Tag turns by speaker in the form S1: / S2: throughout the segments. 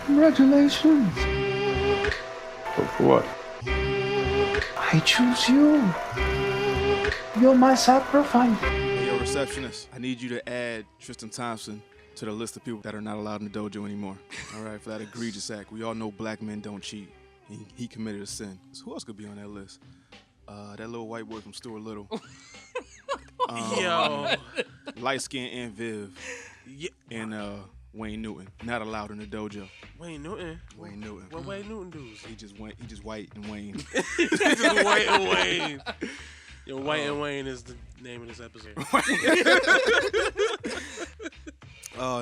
S1: Congratulations.
S2: For what?
S1: I choose you. You're my sacrifice.
S3: Hey, yo, receptionist, I need you to add Tristan Thompson to the list of people that are not allowed in the dojo anymore. All right, for that egregious act. We all know black men don't cheat. He committed a sin. So who else could be on that list? That little white boy from Stuart Little.
S4: Yo.
S3: Light Skin and Viv.
S4: Yeah.
S3: And Wayne Newton. Not allowed in the dojo.
S4: Wayne Newton?
S3: Wayne Newton.
S4: What Wayne Newton does?
S3: He just white and Wayne.
S4: He just white and Wayne. Yo, White and Wayne is the name of this episode.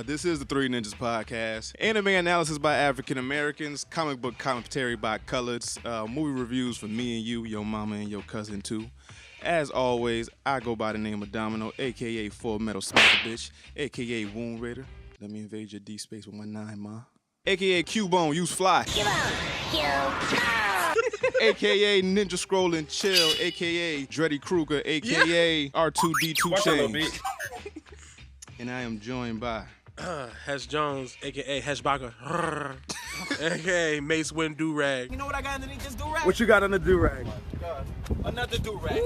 S3: This is the Three Ninjas Podcast. Anime analysis by African Americans, comic book commentary by coloreds, movie reviews for me and you, your mama and your cousin too. As always, I go by the name of Domino, aka Full Metal Smacker Bitch, aka Wound Raider. Let me invade your D space with my 9, ma. AKA Q-Bone, use fly. AKA Ninja Scroll and Chill, AKA Dreddy Kruger, AKA R2D2 Chains. And I am joined by
S4: Hesh Jones, a.k.a. Hesh Baka, a.k.a. Mace Wind Do-Rag.
S5: You know what I got underneath this do-rag?
S2: What you got on the do-rag?
S5: Another do-rag.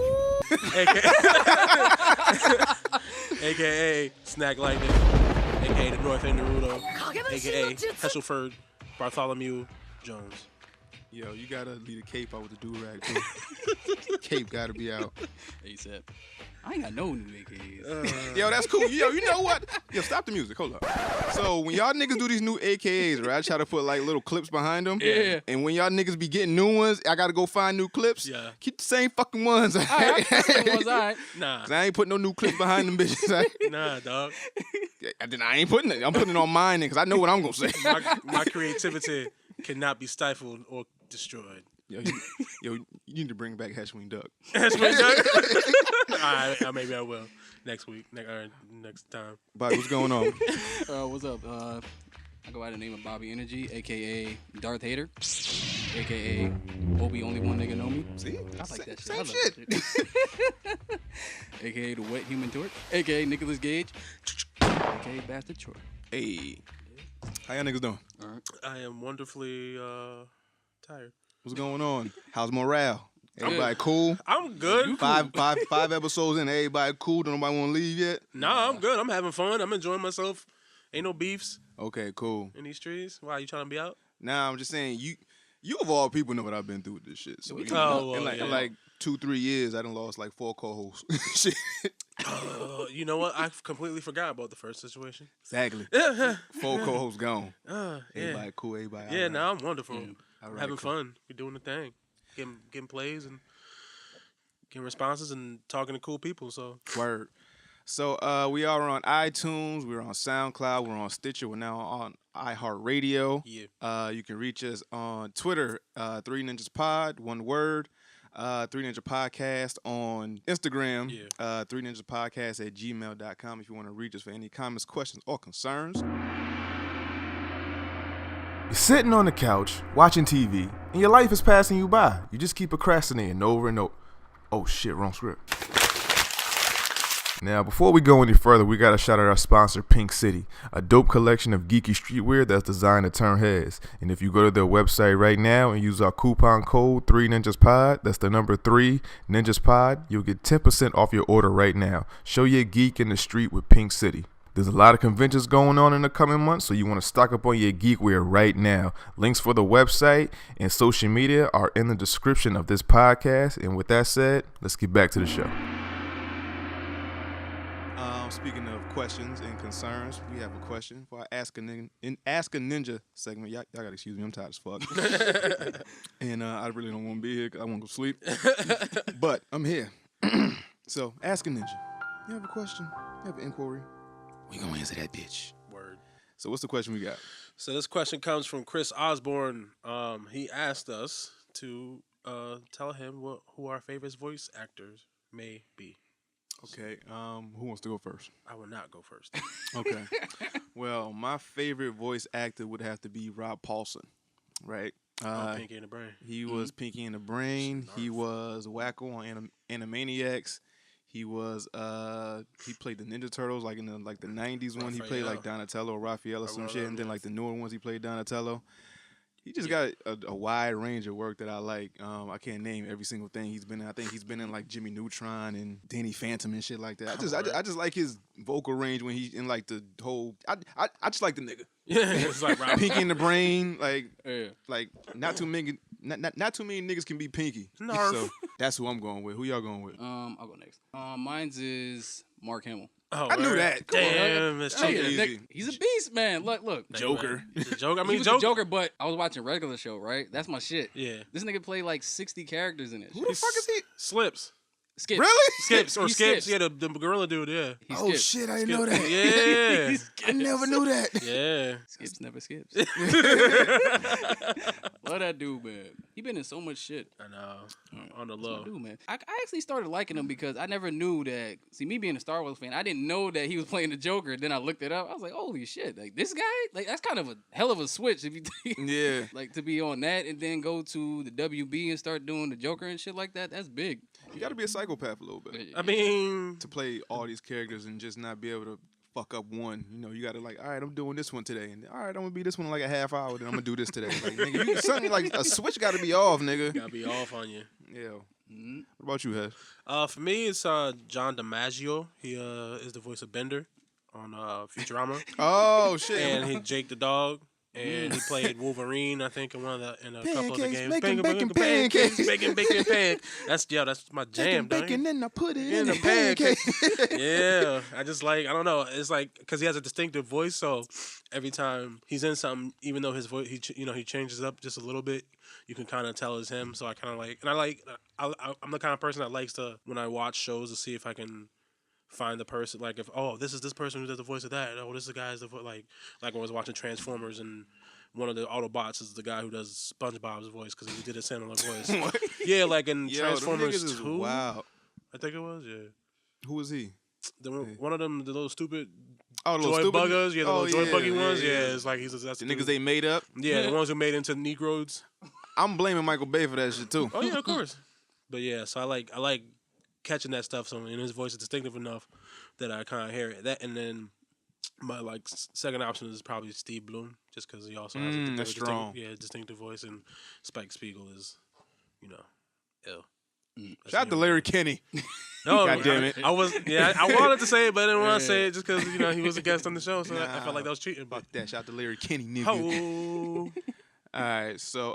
S4: A.k.a. Snack Lightning, a.k.a. the North End Naruto, a.k.a. Hesselford Bartholomew Jones.
S3: Yo, you gotta leave the cape out with the do-rag too. Cape gotta be out.
S6: ASAP. I ain't got no new AKAs.
S3: Yo, that's cool. Yo, you know what? Yo, stop the music. Hold up. So when y'all niggas do these new AKAs, right? I try to put like little clips behind them.
S6: Yeah.
S3: And when y'all niggas be getting new ones, I gotta go find new clips.
S4: Yeah.
S3: Keep the same fucking ones.
S6: All right.
S4: Nah.
S3: 'Cause I ain't putting no new clips behind them bitches.
S4: Nah, dog.
S3: Then I ain't putting it. I'm putting it on mine because I know what I'm gonna say.
S4: My creativity cannot be stifled or destroyed.
S3: Yo, you need to bring back Hashwing Duck.
S4: That's what it does. All right, maybe I will next week, next time.
S3: Bobby, what's going on?
S6: What's up? I go by the name of Bobby Energy, a.k.a. Darth Hater, a.k.a. Obi Only One Nigga Know Me.
S3: See?
S6: I like that shit.
S3: Same
S6: I love
S3: shit.
S6: that shit. a.k.a. The Wet Human Torch, a.k.a. Nicolas Gage, a.k.a. Bastard Troy.
S3: Hey. How y'all niggas doing?
S6: All right.
S4: I am wonderfully tired.
S3: What's going on? How's morale? Everybody cool?
S4: I'm good.
S3: Five episodes in, everybody cool? Don't nobody want to leave yet?
S4: Nah, I'm good. I'm having fun. I'm enjoying myself. Ain't no beefs
S3: Okay, cool.
S4: in these trees. Why, you trying to be out?
S3: Nah, I'm just saying, you of all people know what I've been through with this shit. So,
S4: well,
S3: in like 2-3 years, I done lost like 4 co-hosts. Shit.
S4: You know what? I completely forgot about the first situation.
S3: Exactly. 4 co-hosts gone.
S4: Yeah.
S3: Everybody cool, everybody
S4: Yeah,
S3: all right.
S4: now I'm wonderful.
S3: All right,
S4: Having
S3: cool.
S4: fun. We're doing the thing. Getting plays and getting responses and talking to cool people. So
S3: Word. So we are on iTunes, we're on SoundCloud, we're on Stitcher, we're now on iHeartRadio.
S4: yeah.
S3: You can reach us on Twitter, 3 Ninjas Pod, one word. 3 Ninja Podcast on Instagram, 3 Ninja Podcast at gmail.com if you want to reach us for any comments, questions, or concerns.
S2: You're sitting on the couch, watching TV, and your life is passing you by. You just keep procrastinating over and over. Oh shit, wrong script. Now, before we go any further, we gotta shout out our sponsor, Pink City, a dope collection of geeky streetwear that's designed to turn heads. And if you go to their website right now and use our coupon code 3NinjasPod, that's the number 3 NinjasPod, you'll get 10% off your order right now. Show your geek in the street with Pink City. There's a lot of conventions going on in the coming months, so you want to stock up on your geekwear right now. Links for the website and social media are in the description of this podcast. And with that said, let's get back to the show.
S3: Speaking of questions and concerns, we have a question for our Ask a Ninja segment. Y'all gotta excuse me, I'm tired as fuck. And I really don't want to be here because I want to go sleep. But I'm here. So, Ask a Ninja. You have a question? You have an inquiry? We gonna answer that bitch.
S4: Word.
S3: So what's the question we got?
S4: So this question comes from Chris Osborne. He asked us to tell him who our favorite voice actors may be.
S3: Okay, who wants to go first?
S4: I will not go first.
S3: Okay. Well, my favorite voice actor would have to be Rob Paulson, right?
S4: Pinky in the Brain.
S3: He was Pinky in the Brain. He was Wacko on Animaniacs. He was he played the Ninja Turtles like in the 90s one. He played like Donatello or Raphael or some shit, and then like the newer ones he played Donatello. He just got a wide range of work that I like. I can't name every single thing he's been in. I think he's been in like Jimmy Neutron and Danny Phantom and shit like that. I just like his vocal range when he's in like the whole. I just like the nigga.
S4: Yeah, it's like
S3: Pinky in the Brain, like not too many niggas can be Pinky.
S4: Narf.
S3: So that's who I'm going with. Who y'all going with?
S6: I'll go next. Mine's is Mark Hamill.
S4: Oh,
S3: I knew that. Come on.
S4: Damn, that's cheating.
S3: easy.
S6: He's a beast, man. Look.
S3: Joker.
S4: The Joker. I
S6: He
S4: mean,
S6: was a Joker, but I was watching regular show, right? That's my shit.
S4: Yeah.
S6: This nigga played like 60 characters in it.
S3: Who the fuck is he?
S4: Slips.
S6: Skips.
S3: Really?
S4: Skips.
S6: He skips.
S4: Yeah, the gorilla dude, yeah.
S6: He
S3: Oh
S6: skips.
S3: shit! I didn't know that.
S4: Yeah.
S3: I never knew that.
S4: Yeah.
S6: Skips never skips. Love that dude, man. He been in so much shit.
S4: I know. On the
S6: That's my
S4: low.
S6: dude, man. I actually started liking him because I never knew that. See, me being a Star Wars fan, I didn't know that he was playing the Joker. Then I looked it up. I was like, holy shit! Like this guy, like that's kind of a hell of a switch if you
S3: Yeah.
S6: like to be on that and then go to the WB and start doing the Joker and shit like that. That's big.
S3: You got to be a psychopath a little bit
S4: I mean,
S3: to play all these characters and just not be able to fuck up one. You know, you got to like, all right, I'm doing this one today, and all right, I'm gonna be this one in like a half hour. Then I'm gonna do this today. Like, nigga, you something like a switch got to be off, nigga.
S4: gotta be off on you.
S3: Yeah. What about you, Hesh?
S4: For me, it's John DiMaggio. He is the voice of Bender on Futurama,
S3: Oh shit.
S4: and he Jake the dog. And he played Wolverine, I think, in a couple of the games.
S3: Bacon, pancakes.
S4: Bacon. That's my jam,
S3: Bacon, then I put it
S4: in
S3: in
S4: a
S3: a pancake.
S4: Yeah, I just like, I don't know. It's like because he has a distinctive voice, so every time he's in something, even though his voice, he changes up just a little bit, you can kind of tell it's him. So I kind of like, and I'm the kind of person that likes to, when I watch shows, to see if I can find the person, like if this is this person who does the voice of that. Oh, this is the guy who's the like when I was watching Transformers and one of the Autobots is the guy who does SpongeBob's voice because he did a similar voice. Yeah, like in Transformers 2.
S3: Wow.
S4: I think it was. Yeah.
S3: Who was he?
S4: One of them, the little stupid
S3: Oh, the
S4: joy
S3: little stupid
S4: buggers. Yeah, the little joy buggy ones. Yeah,
S3: yeah.
S4: it's like that's
S3: The niggas they made up.
S4: Yeah, the ones who made into Negroids.
S3: I'm blaming Michael Bay for that shit too.
S4: Oh yeah, of course. But yeah, so I like catching that stuff. So and his voice is distinctive enough that I kind of hear it. That, and then my second option is probably Steve Bloom, just because he also has a
S3: strong.
S4: distinctive voice, and Spike Spiegel is, ill.
S3: Shout out to Larry Kenny.
S4: No,
S3: God damn it.
S4: I wanted to say it, but I didn't want to say it just because he was a guest on the show, so I felt like that was cheating.
S3: Fuck that. Shout out to Larry Kenny, nigga.
S4: Oh.
S3: All right, so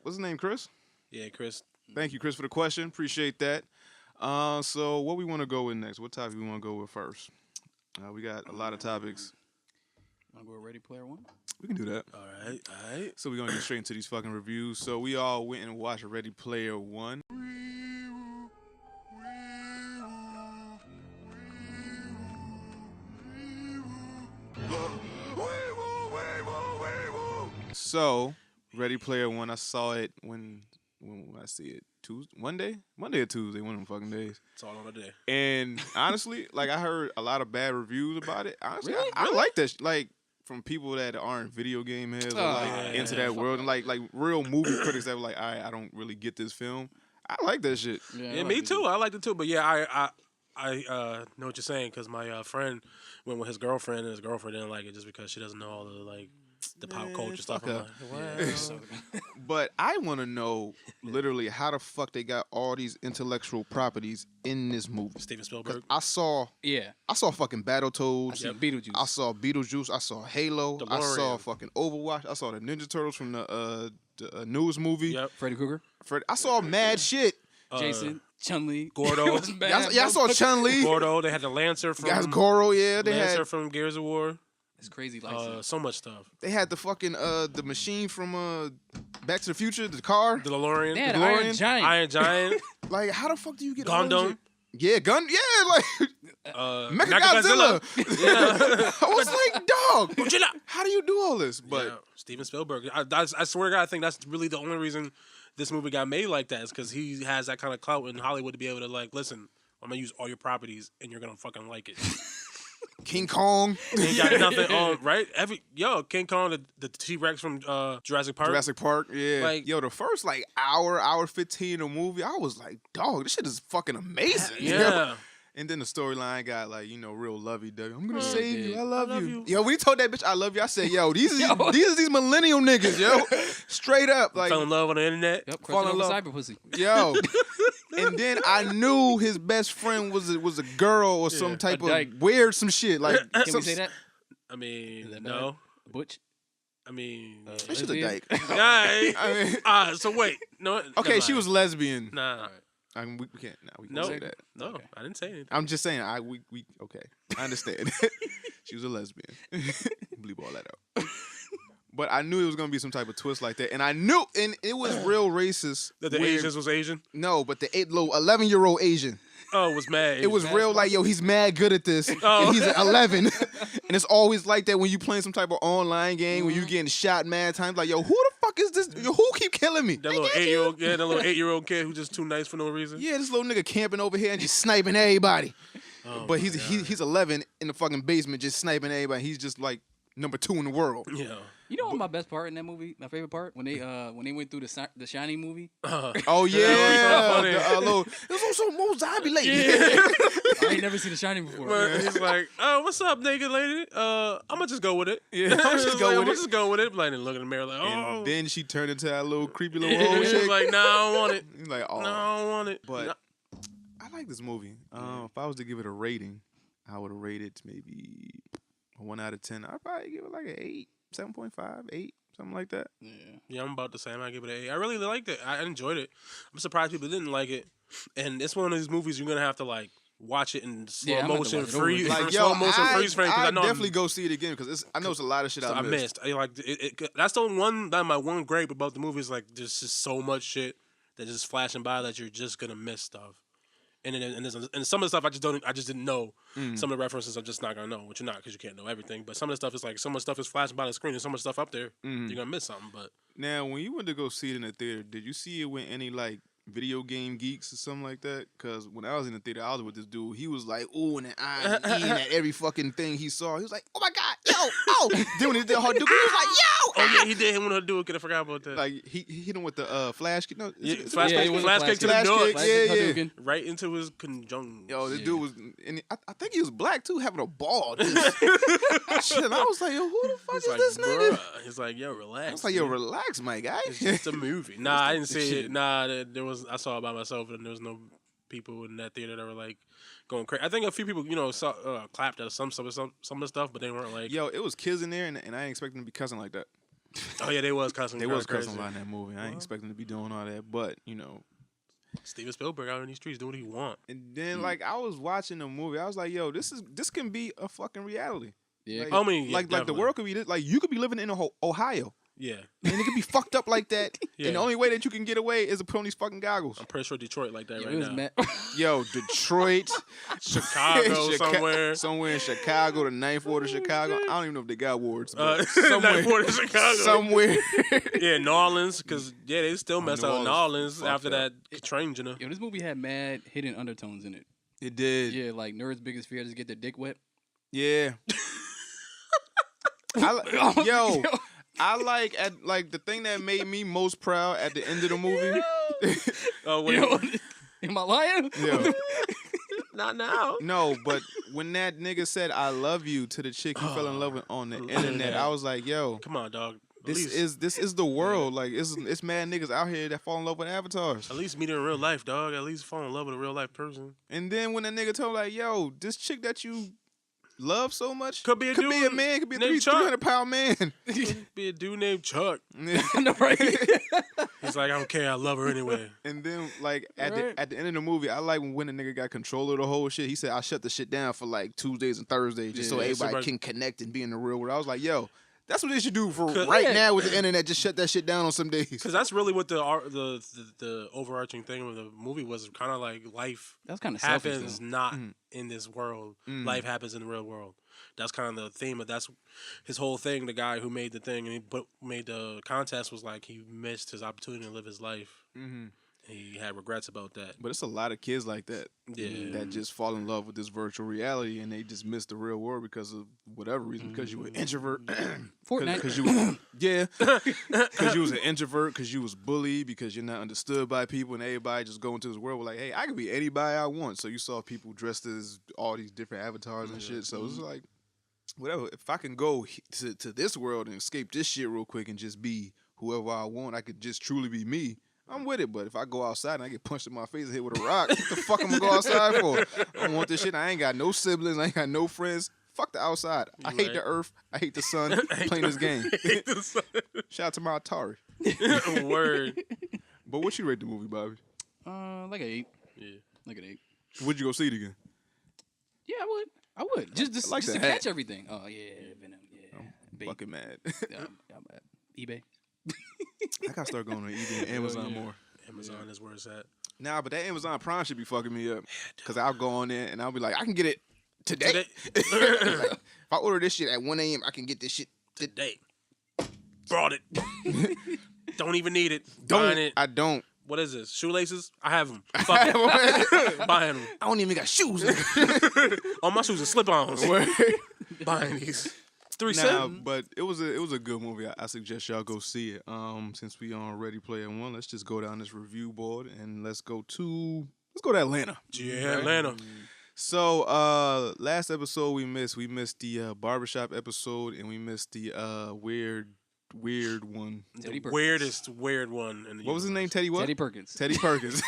S3: what's his name, Chris?
S4: Yeah, Chris.
S3: Thank you, Chris, for the question. Appreciate that. So what we want to go with next? What topic we want to go with first? We got a lot of topics.
S6: Want to go Ready Player One?
S3: We can do that.
S4: All right.
S3: So we're going to get straight into these fucking reviews. So we all went and watched Ready Player One. So, Ready Player One, I saw it when I see it Monday or Tuesday, one of them fucking days.
S4: It's all on a day.
S3: And honestly, like I heard a lot of bad reviews about it. Honestly,
S6: Really?
S3: I like that. Like from people that aren't video game heads or like into that world, and like real movie critics that were like, I don't really get this film. I like that shit.
S4: Yeah, me too. I liked it too. But yeah, I know what you're saying because my friend went with his girlfriend, and his girlfriend didn't like it just because she doesn't know all the pop culture stuff. I'm like, well,
S3: But I want to know literally how the fuck they got all these intellectual properties in this movie.
S4: Steven Spielberg.
S3: I saw fucking Battletoads.
S6: I saw Beetlejuice.
S3: I saw Beetlejuice. I saw Halo. I
S4: DeLorean.
S3: saw fucking Overwatch. I saw the Ninja Turtles from the newest movie.
S4: Yep.
S6: Freddy Krueger.
S3: I saw mad shit.
S6: Jason. Chun-Li.
S4: Gordo.
S3: I saw Chun-Li.
S4: Gordo. They had the Lancer from
S3: Guys, Goro. Yeah, they
S4: Lancer
S3: had
S4: from Gears of War.
S6: It's crazy license.
S4: So much stuff.
S3: they had the fucking the machine from Back to the Future, the car.
S4: The DeLorean.
S6: They had
S3: DeLorean.
S6: Iron Giant.
S4: Iron Giant.
S3: Like, how the fuck do you get all this
S4: Gundam.
S3: shit? Yeah, like
S4: Mechagodzilla.
S3: Mechagodzilla. I was like, dog,
S4: Godzilla.
S3: how do you do all this? But
S4: Yeah, Steven Spielberg. I swear to God, I think that's really the only reason this movie got made like that is because he has that kind of clout in Hollywood to be able to like, listen, I'm gonna use all your properties and you're gonna fucking like it.
S3: King Kong,
S4: Ain't got nothing on, right? King Kong, the T-Rex from Jurassic Park.
S3: Jurassic Park, yeah.
S4: Like-
S3: Yo, the first like hour 15 of the movie, I was like, dog, this shit is fucking amazing.
S4: Yeah.
S3: And then the storyline got like, real lovey-dovey. I'm gonna
S6: Yeah,
S3: save
S6: it
S3: you.
S6: did.
S3: I love
S4: love
S3: you.
S4: you.
S3: Yo, when he told that bitch I love you, I said, yo, these are millennial niggas, yo. Straight up. Like,
S4: Fell in love on the internet.
S6: Yep,
S3: Fall
S6: crushing
S3: in
S6: over
S3: love.
S6: cyber pussy.
S3: yo. And then I knew his best friend was a girl or some type
S6: a dyke.
S3: of weird some shit. Like,
S6: Can we say that?
S4: I mean,
S6: that
S4: no.
S6: Butch.
S4: I mean,
S3: That shit's a
S6: Lesbian?
S3: dyke.
S4: yeah.
S3: I mean,
S4: So wait, no.
S3: okay,
S4: never
S3: she
S4: mind.
S3: was lesbian.
S4: Nah,
S3: I mean, we can't. Nah, we can't
S4: no,
S3: say that.
S4: no.
S6: Okay.
S4: I didn't say anything.
S3: I'm just saying. Okay. I understand. She was a lesbian. Bleep all that out. But I knew it was gonna be some type of twist like that, and I knew, and it was real racist.
S4: That the
S3: where-
S4: Asians was Asian.
S3: No, but the 11-year-old Asian.
S4: Oh, it was mad.
S3: It was real like, yo, he's mad good at this.
S4: Oh.
S3: And he's 11. And it's always like that when you playing some type of online game when you getting shot mad times. Like, yo, who the fuck is this? Yo, who keep killing me?
S4: that little 8-year-old, that little 8-year-old kid who's just too nice for no reason.
S3: Yeah, this little nigga camping over here and just sniping everybody.
S4: Oh,
S3: But
S4: my
S3: he's 11 in the fucking basement just sniping everybody. He's just like number 2 in the world.
S4: Yeah.
S6: You know what my best part in that movie? My favorite part when they went through the Shining movie.
S3: Oh yeah,
S4: so funny.
S3: it was also more zombie lady.
S6: I ain't never seen the Shining before.
S4: But he's like, "Oh, what's up, naked lady? I'm gonna just go with it.
S3: Yeah, I'ma just go with
S4: I'm
S3: it."
S4: just go with it." Like, and look in the mirror, like, "Oh."
S3: And then she turned into that little creepy little
S4: Yeah,
S3: old
S4: he's
S3: chick.
S4: like, "Nah, I don't want it.
S3: He's like, oh,
S4: No, I don't want it."
S3: but
S4: No.
S3: I like this movie. If I was to give it a rating, I would have rated maybe a 1 out of 10. I'd probably give it like an 8, 7.5, 8, something like that.
S4: Yeah, I'm about the same. I give it an 8. I really liked it. I enjoyed it. I'm surprised people didn't like it. And it's one of these movies you're gonna have to like watch it in slow
S6: I'm gonna have to
S4: motion,
S6: watch it over
S4: freeze,
S6: again.
S3: Like,
S4: slow
S3: yo,
S4: motion freeze frame. Because I
S3: I'd
S4: know
S3: definitely go see it again because I know it's a lot of shit
S4: I missed. I like that's the one. That my one gripe about the movie is like there's just so much shit that's just flashing by that you're just gonna miss stuff. And some of the stuff I just didn't know. Some of the references I'm just not gonna know, which you're not because you can't know everything. But some of the stuff is like so much stuff is flashing by the screen and so much stuff up there you're gonna miss something. But
S3: Now, when you went to go see it in the theater, did you see it with any like video game geeks or something like that? Because when I was in the theater, I was with this dude. He was like, ooh, and I eating at every fucking thing he saw. He was like, oh my god, yo, oh. Then when he did Hadouken, he was like, yo.
S4: oh yeah, he did him when he do it. I forgot about that.
S3: Like he hit him with the flash kick. No,
S4: Flash
S6: Yeah,
S4: kick,
S6: it was a
S4: flash
S6: flash
S4: kick to
S3: kick.
S4: the
S3: Flash
S4: nuts,
S3: kick, yeah, yeah.
S6: Hadouken.
S4: right into his conjunction.
S3: Yo, this
S6: Yeah.
S3: dude was, and I think he was black too, having a ball. Just, shit, and I was like, yo, who the fuck
S4: He's
S3: is
S4: like,
S3: this nigga?
S4: bruh. He's like, yo, relax.
S3: I was like, yo,
S4: dude.
S3: relax, my guy.
S4: It's just a movie. Nah, I didn't see
S3: shit.
S4: it. Nah, there was. I saw it by myself, and there was no people in that theater that were like going crazy. I think a few people, saw clapped at some of the stuff, but they weren't like.
S3: Yo, it was kids in there, and I ain't expecting them to be cussing like that.
S4: Oh yeah, they was cussing.
S3: They
S4: kinda
S3: was cussing
S4: crazy.
S3: a lot in that movie. I ain't expecting them to be doing all that, but
S4: Steven Spielberg out in these streets doing what he want.
S3: and then like I was watching the movie, I was like, yo, this can be a fucking reality.
S6: Yeah,
S3: Like,
S4: I mean, yeah,
S3: like the
S4: definitely.
S3: world could be this, like you could be living in Ohio,
S4: Yeah,
S3: and it could be fucked up like that.
S4: Yeah.
S3: And the only way that you can get away is to put on these fucking goggles.
S4: I'm pretty sure Detroit like that
S6: it
S4: right
S6: was
S4: now.
S6: mad.
S3: Yo, Detroit,
S4: Chicago somewhere.
S3: somewhere in Chicago, the Ninth Ward of Chicago. I don't even know if they got wards, but
S4: Ninth Ward of Chicago.
S3: somewhere.
S4: Yeah, New Orleans, because they still messed
S3: New
S4: up in New
S3: Orleans
S4: Orleans after
S3: fucked
S4: that train, you know.
S6: Yo, this movie had mad hidden undertones in it.
S3: It did.
S6: Yeah, like nerds' biggest fear is to get their dick wet.
S3: Yeah. I like the thing that made me most proud at the end of the movie.
S4: Oh wait,
S6: Yo, am I lying?
S3: Yeah.
S4: not now.
S3: No, but when that nigga said "I love you" to the chick he fell in love with on the internet, I was like, "Yo,
S4: Come on, dog.
S3: this is the world. Like, it's mad niggas out here that fall in love with avatars."
S4: At least meet her in real life, dog. At least fall in love with a real life person.
S3: And then when the nigga told me, like, "Yo, this chick that you love so much
S4: Could be a dude
S3: man, could be a
S4: named Chuck.
S3: 300-pound man."
S4: Be a dude named Chuck.
S6: I know, right?
S4: He's like, I don't care. I love her anyway.
S3: And then, like, at
S6: Right.
S3: the end of the movie, I like when the nigga got control of the whole shit. He said, I shut the shit down for, like, Tuesdays and Thursdays just so
S6: Yeah,
S3: everybody
S4: somebody-
S3: can connect and be in the real world. I was like, yo, that's what they should do for
S4: Cause-
S3: right
S6: Yeah.
S3: now with the internet. Just shut that shit down on some days.
S4: Because that's really what the overarching thing of the movie was. Kind of like life
S6: That's kind of selfish.
S4: happens
S6: Though.
S4: not in this world. Life happens in the real world. That's kind of the theme of that's his whole thing. The guy who made the thing and made the contest was like he missed his opportunity to live his life.
S3: Mm-hmm.
S4: he had regrets about that.
S3: But it's a lot of kids like that.
S4: Yeah.
S3: That just fall in love with this virtual reality and they just miss the real world because of whatever reason. Because you were an introvert.
S6: Fortnite.
S3: Because you was, yeah. Because you was an introvert. Because you was bullied. Because you're not understood by people. And everybody just go into this world with like, hey, I can be anybody I want. So you saw people dressed as all these different avatars and shit. So it's like, whatever. If I can go to this world and escape this shit real quick and just be whoever I want, I could just truly be me. I'm with it, but if I go outside and I get punched in my face and hit with a rock, what the fuck I'm gonna go outside for? I don't want this shit. I ain't got no siblings. I ain't got no friends. Fuck the outside. I hate the earth. I hate the sun. Playing this game. Shout out to my Atari.
S4: Word.
S3: But what you rate the movie, Bobby?
S6: Like an 8.
S4: Yeah.
S6: Like an 8.
S3: Would you go see it again?
S6: Yeah, I would. Just
S3: like
S6: to
S3: the
S6: catch
S3: hat.
S6: everything. Oh yeah, Venom. Yeah. Bait.
S3: Fucking mad.
S6: Yeah, I'm at eBay.
S3: I gotta start going on eBay and Amazon more.
S4: Amazon is where it's at.
S3: Nah, but that Amazon Prime should be fucking me up. Because I'll go on there and I'll be like, I can get it today. Like, if I order this shit at 1 a.m., I can get this shit
S4: Today. Brought it. Don't even need it. Buying it.
S3: I don't.
S4: What is this? Shoelaces? I have them. Fuck it. Buying them.
S3: I don't even got shoes.
S4: All my shoes are slip-ons. Buying these. 3
S3: Nah,
S4: cents.
S3: but it was a good movie. I suggest y'all go see it. Since we on Ready Player One, let's just go down this review board and let's go to Atlanta.
S4: Yeah, Atlanta.
S3: So last episode we missed the Barbershop episode and we missed the weird one.
S6: Teddy Perkins.
S4: Weirdest weird one. In the
S3: What was his name?
S4: universe.
S3: Teddy what?
S6: Teddy Perkins.
S3: Teddy Perkins.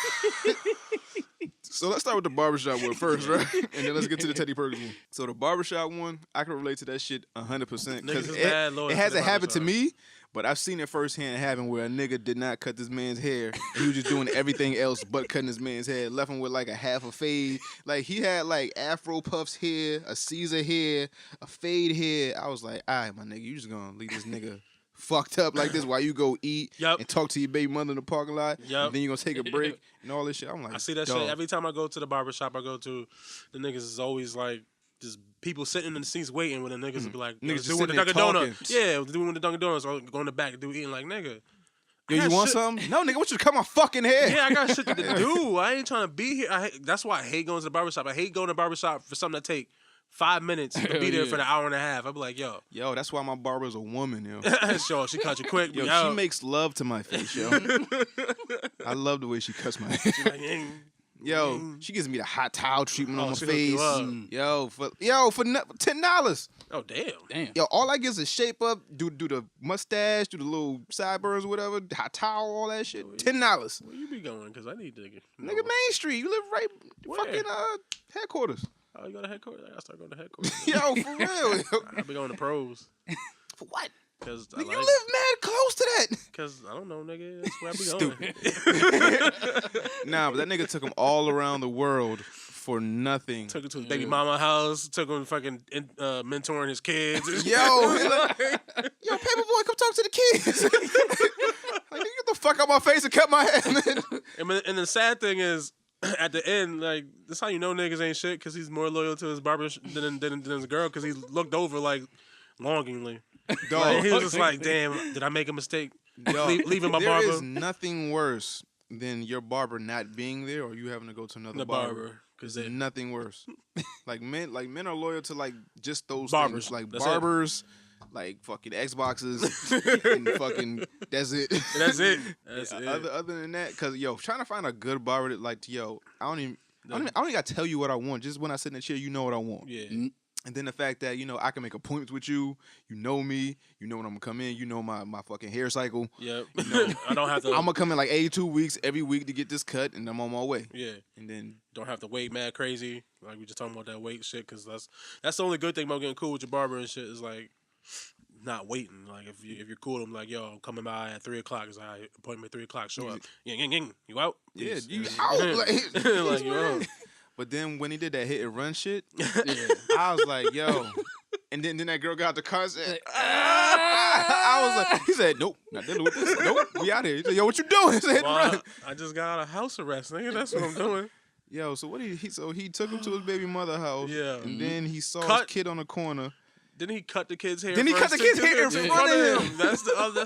S3: So let's start with the Barbershop one first, right? And then let's get to the Teddy Perkins one. So the Barbershop one, I can relate to that shit 100%
S4: Niggas
S3: because
S4: is mad loyal
S3: it
S4: to
S3: hasn't
S4: the
S3: happened to
S4: barbershop.
S3: me, but I've seen it firsthand happen where a nigga did not cut this man's hair and he was just doing everything else but cutting this man's hair, left him with like a half a fade. Like he had like Afro puffs hair, a Caesar hair, a fade hair. I was like, all right, my nigga, you just gonna leave this nigga fucked up like this while you go eat and talk to your baby mother in the parking lot. And then you gonna take a break and all this shit. I'm like,
S4: I see that
S3: dog.
S4: shit every time I go to the barbershop I go to. The niggas is always like, just people sitting in the seats waiting when the niggas will be like,
S3: Niggas just
S4: doing the
S3: sitting there
S4: Dunkin'
S3: talking.
S4: Donuts. Yeah, doing the Dunkin' Donuts or going to the back and do eating like, nigga.
S3: Yo, you want something? No, nigga, what you cut my fucking hair?
S4: Yeah, I got shit to do. I ain't trying to be here. That's why I hate going to the barbershop. I hate going to the barbershop for something that take 5 minutes to be there for an hour and a half. I'd be like, yo.
S3: Yo, that's why my barber's a woman, yo.
S4: Sure, she cut you quick.
S3: Yo, she makes love to my face, yo. I love the way she cuts my hair.
S4: Like,
S3: Yo, she gives me the hot towel treatment on my
S4: she hooked you
S3: face.
S4: up.
S3: For $10.
S4: Oh, damn.
S3: Yo, all I get is a shape up, do the mustache, do the little sideburns or whatever, hot towel, all that shit. $10.
S4: Where you be going? Because I need to get.
S3: Nigga, Main Street. You live right
S4: Where?
S3: fucking headquarters.
S4: Oh, you go to headquarters? I gotta start going to headquarters.
S3: Yo, for real.
S4: I be going to pros.
S3: For what?
S4: Cause
S3: Nigga, you live mad close to that.
S4: Cause I don't know, nigga. That's where I be going.
S3: Nah, but that nigga took him all around the world for nothing.
S4: Took him to his baby mama house. Took him fucking mentoring his kids.
S3: Yo, Paperboy, come talk to the kids. Like, nigga, get the fuck out my face and cut my hair, man.
S4: And the sad thing is, at the end, like, that's how you know niggas ain't shit, because he's more loyal to his barber than his girl, because he looked over, like, longingly. Like, he was just like, damn, did I make a mistake? Leaving my barber?
S3: There is nothing worse than your barber not being there or you having to go to another barber. Because there's nothing worse. Like men are loyal to like just those
S4: barbers.
S3: Things. Like
S4: That's
S3: barbers, like fucking Xboxes, and fucking that's it.
S4: That's it. That's it.
S3: Other than that, because trying to find a good barber that like I don't even gotta tell you what I want. Just when I sit in the chair, you know what I want.
S4: Yeah.
S3: And then the fact that, I can make appointments with you. You know me. You know when I'm going to come in. You know my fucking hair cycle.
S4: Yep. I don't have to.
S3: I'm going to come in like 82 weeks every week to get this cut, and I'm on my way.
S4: Yeah.
S3: And then
S4: don't have to wait mad crazy. Like, we just talking about that weight shit, because that's the only good thing about getting cool with your barber and shit is, like, not waiting. Like, if you're cool, I'm like, yo, I'm coming by at 3 o'clock. It's like, appointment 3 o'clock. Show up. You out?
S3: Yeah,
S4: Peace.
S3: you out.
S4: Like, you out.
S3: But then when he did that hit and run shit, I was like, yo. And then that girl got out the car and said, I was like, he said, nope, not dealing with this. Nope, we out here. He said, yo, what you doing? He said, hit and run.
S4: I just got out of house arrest, nigga. That's what I'm doing.
S3: Yo, so what he took him to his baby mother house. Yeah. And then he saw his kid on the corner.
S4: Didn't he cut the kid's hair?
S3: Then he cut the kid's hair in front of him.
S4: That's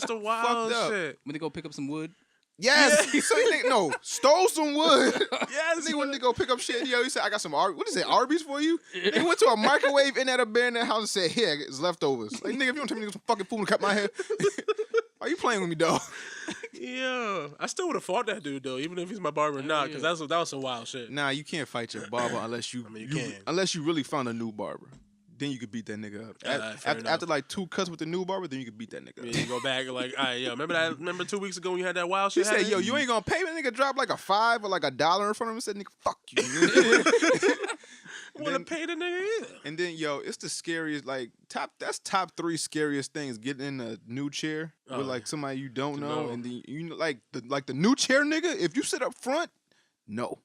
S4: the wild shit.
S6: When they go pick up some wood.
S2: Yes.
S4: Yeah.
S2: So he nigga, stole some wood.
S4: Yes.
S2: Nigga went to go pick up shit. Yo, he said, I got some Arby's. What is it, Arby's for you? He went to a microwave in that abandoned house and said, here, it's leftovers. Like, nigga, if you don't tell me to get some fucking food and cut my hair, are you playing with me, dog?
S4: Yeah. I still would have fought that dude, though, even if he's my barber or not, because that was some wild shit.
S2: Nah, you can't fight your barber unless you,
S4: you can.
S2: Unless you really found a new barber. Then you could beat that nigga up. After like 2 cuts with the new barber, then you could beat that nigga up.
S4: Yeah, you go back and like, all right, yo, remember 2 weeks ago when you had that wild shit?
S2: He said, yo, you ain't gonna pay me? Nigga dropped like a $5 or like $1 in front of him and said, nigga, fuck you.
S4: I wouldn't pay the nigga either.
S2: And then, yo, it's the scariest, like, that's top 3 scariest things. Getting in a new chair with like somebody you don't know. And then, you know, like the new chair nigga, if you sit up front, no.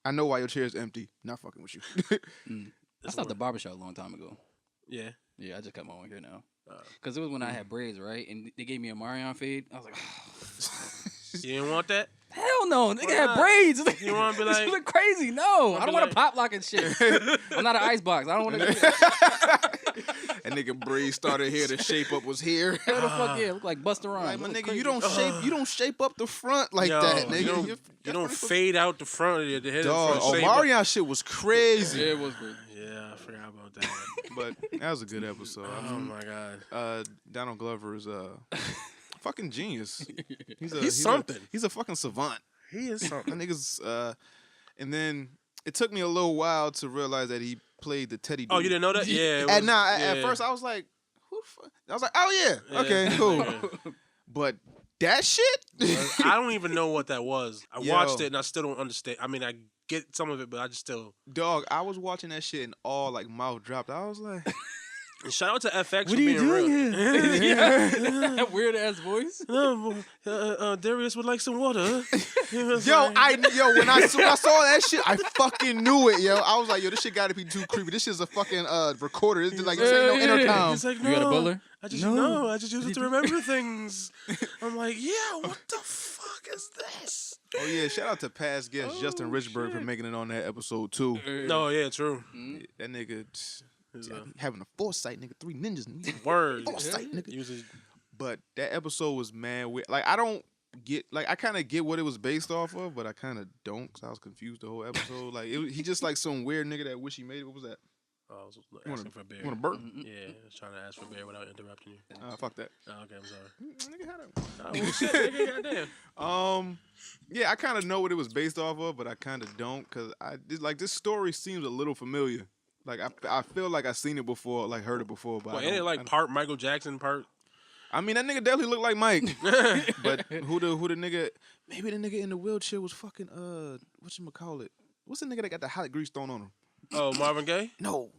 S2: I know why your chair is empty. Not fucking with you.
S6: I stopped the barbershop a long time ago.
S4: Yeah.
S6: Yeah, I just cut my own hair now. Because it was when I had braids, right? And they gave me a Marion fade. I was like,
S4: you didn't want that?
S6: hell no. Nigga had braids.
S4: You want to be like...
S6: This look crazy. No. I don't want to pop lock and shit. I'm not an icebox. I don't want to do that.
S2: That nigga braids started here. The shape up was here.
S6: Hell the fuck yeah. Look like Busta Rhymes.
S2: Like, my nigga, you don't shape up the front like that, nigga.
S4: You don't fade out the front of the head.
S2: Dog, Marion shit was crazy.
S6: Yeah, it was good.
S4: Yeah, I forgot about that.
S2: But that was a good episode.
S4: Oh my god.
S2: Donald Glover is fucking genius.
S4: He's something.
S2: He's a fucking savant.
S4: He is something.
S2: That nigga's and then it took me a little while to realize that he played the Teddy dude.
S4: Oh, you didn't know that? Yeah.
S2: At first I was like, who the fuck? I was like, oh yeah. Okay, cool.
S4: Yeah.
S2: But that shit?
S4: I don't even know what that was. I watched it and I still don't understand. I mean, I get some of it, but I just still...
S2: Dog, I was watching that shit and all like mouth dropped. I was like...
S4: And shout out to FX
S6: what
S4: for
S6: are you
S4: being
S6: doing
S4: real.
S6: Here? That weird ass voice.
S4: Darius would like some water.
S2: When I saw that shit, I fucking knew it, yo. I was like, yo, this shit gotta be too creepy. This shit's a fucking recorder. It's like, this ain't no intercom.
S4: He's like,
S6: You got a butler?
S4: I just use it to remember things. I'm like, yeah, what the fuck is this?
S2: Oh yeah, shout out to past guest Justin Richburg for making it on that episode too.
S4: No, yeah, true.
S2: That nigga having a foresight, nigga. 3 ninjas.
S4: Word.
S2: Foresight, nigga.
S4: Uses...
S2: But that episode was mad weird. Like I don't get, like I kind of get what it was based off of, but I kind of don't, cause I was confused the whole episode. Like he just like some weird nigga that wish he made it. What was that?
S4: Oh, I was asking for a bear.
S2: You want a burp?
S4: Yeah, I was trying to ask for a bear without interrupting you.
S2: Fuck that.
S4: Oh, okay, I'm sorry.
S2: Nigga had it.
S4: Oh, shit, nigga, goddamn.
S2: Yeah, I kind of know what it was based off of, but I kind of don't, cause this story seems a little familiar. Like I feel like I've seen it before, like heard it before, but
S4: ain't it like part Michael Jackson, part?
S2: I mean, that nigga definitely looked like Mike. But who the nigga? Maybe the nigga in the wheelchair was fucking whatchamacallit? What's the nigga that got the hot grease thrown on him?
S4: Oh, Marvin Gaye?
S2: No,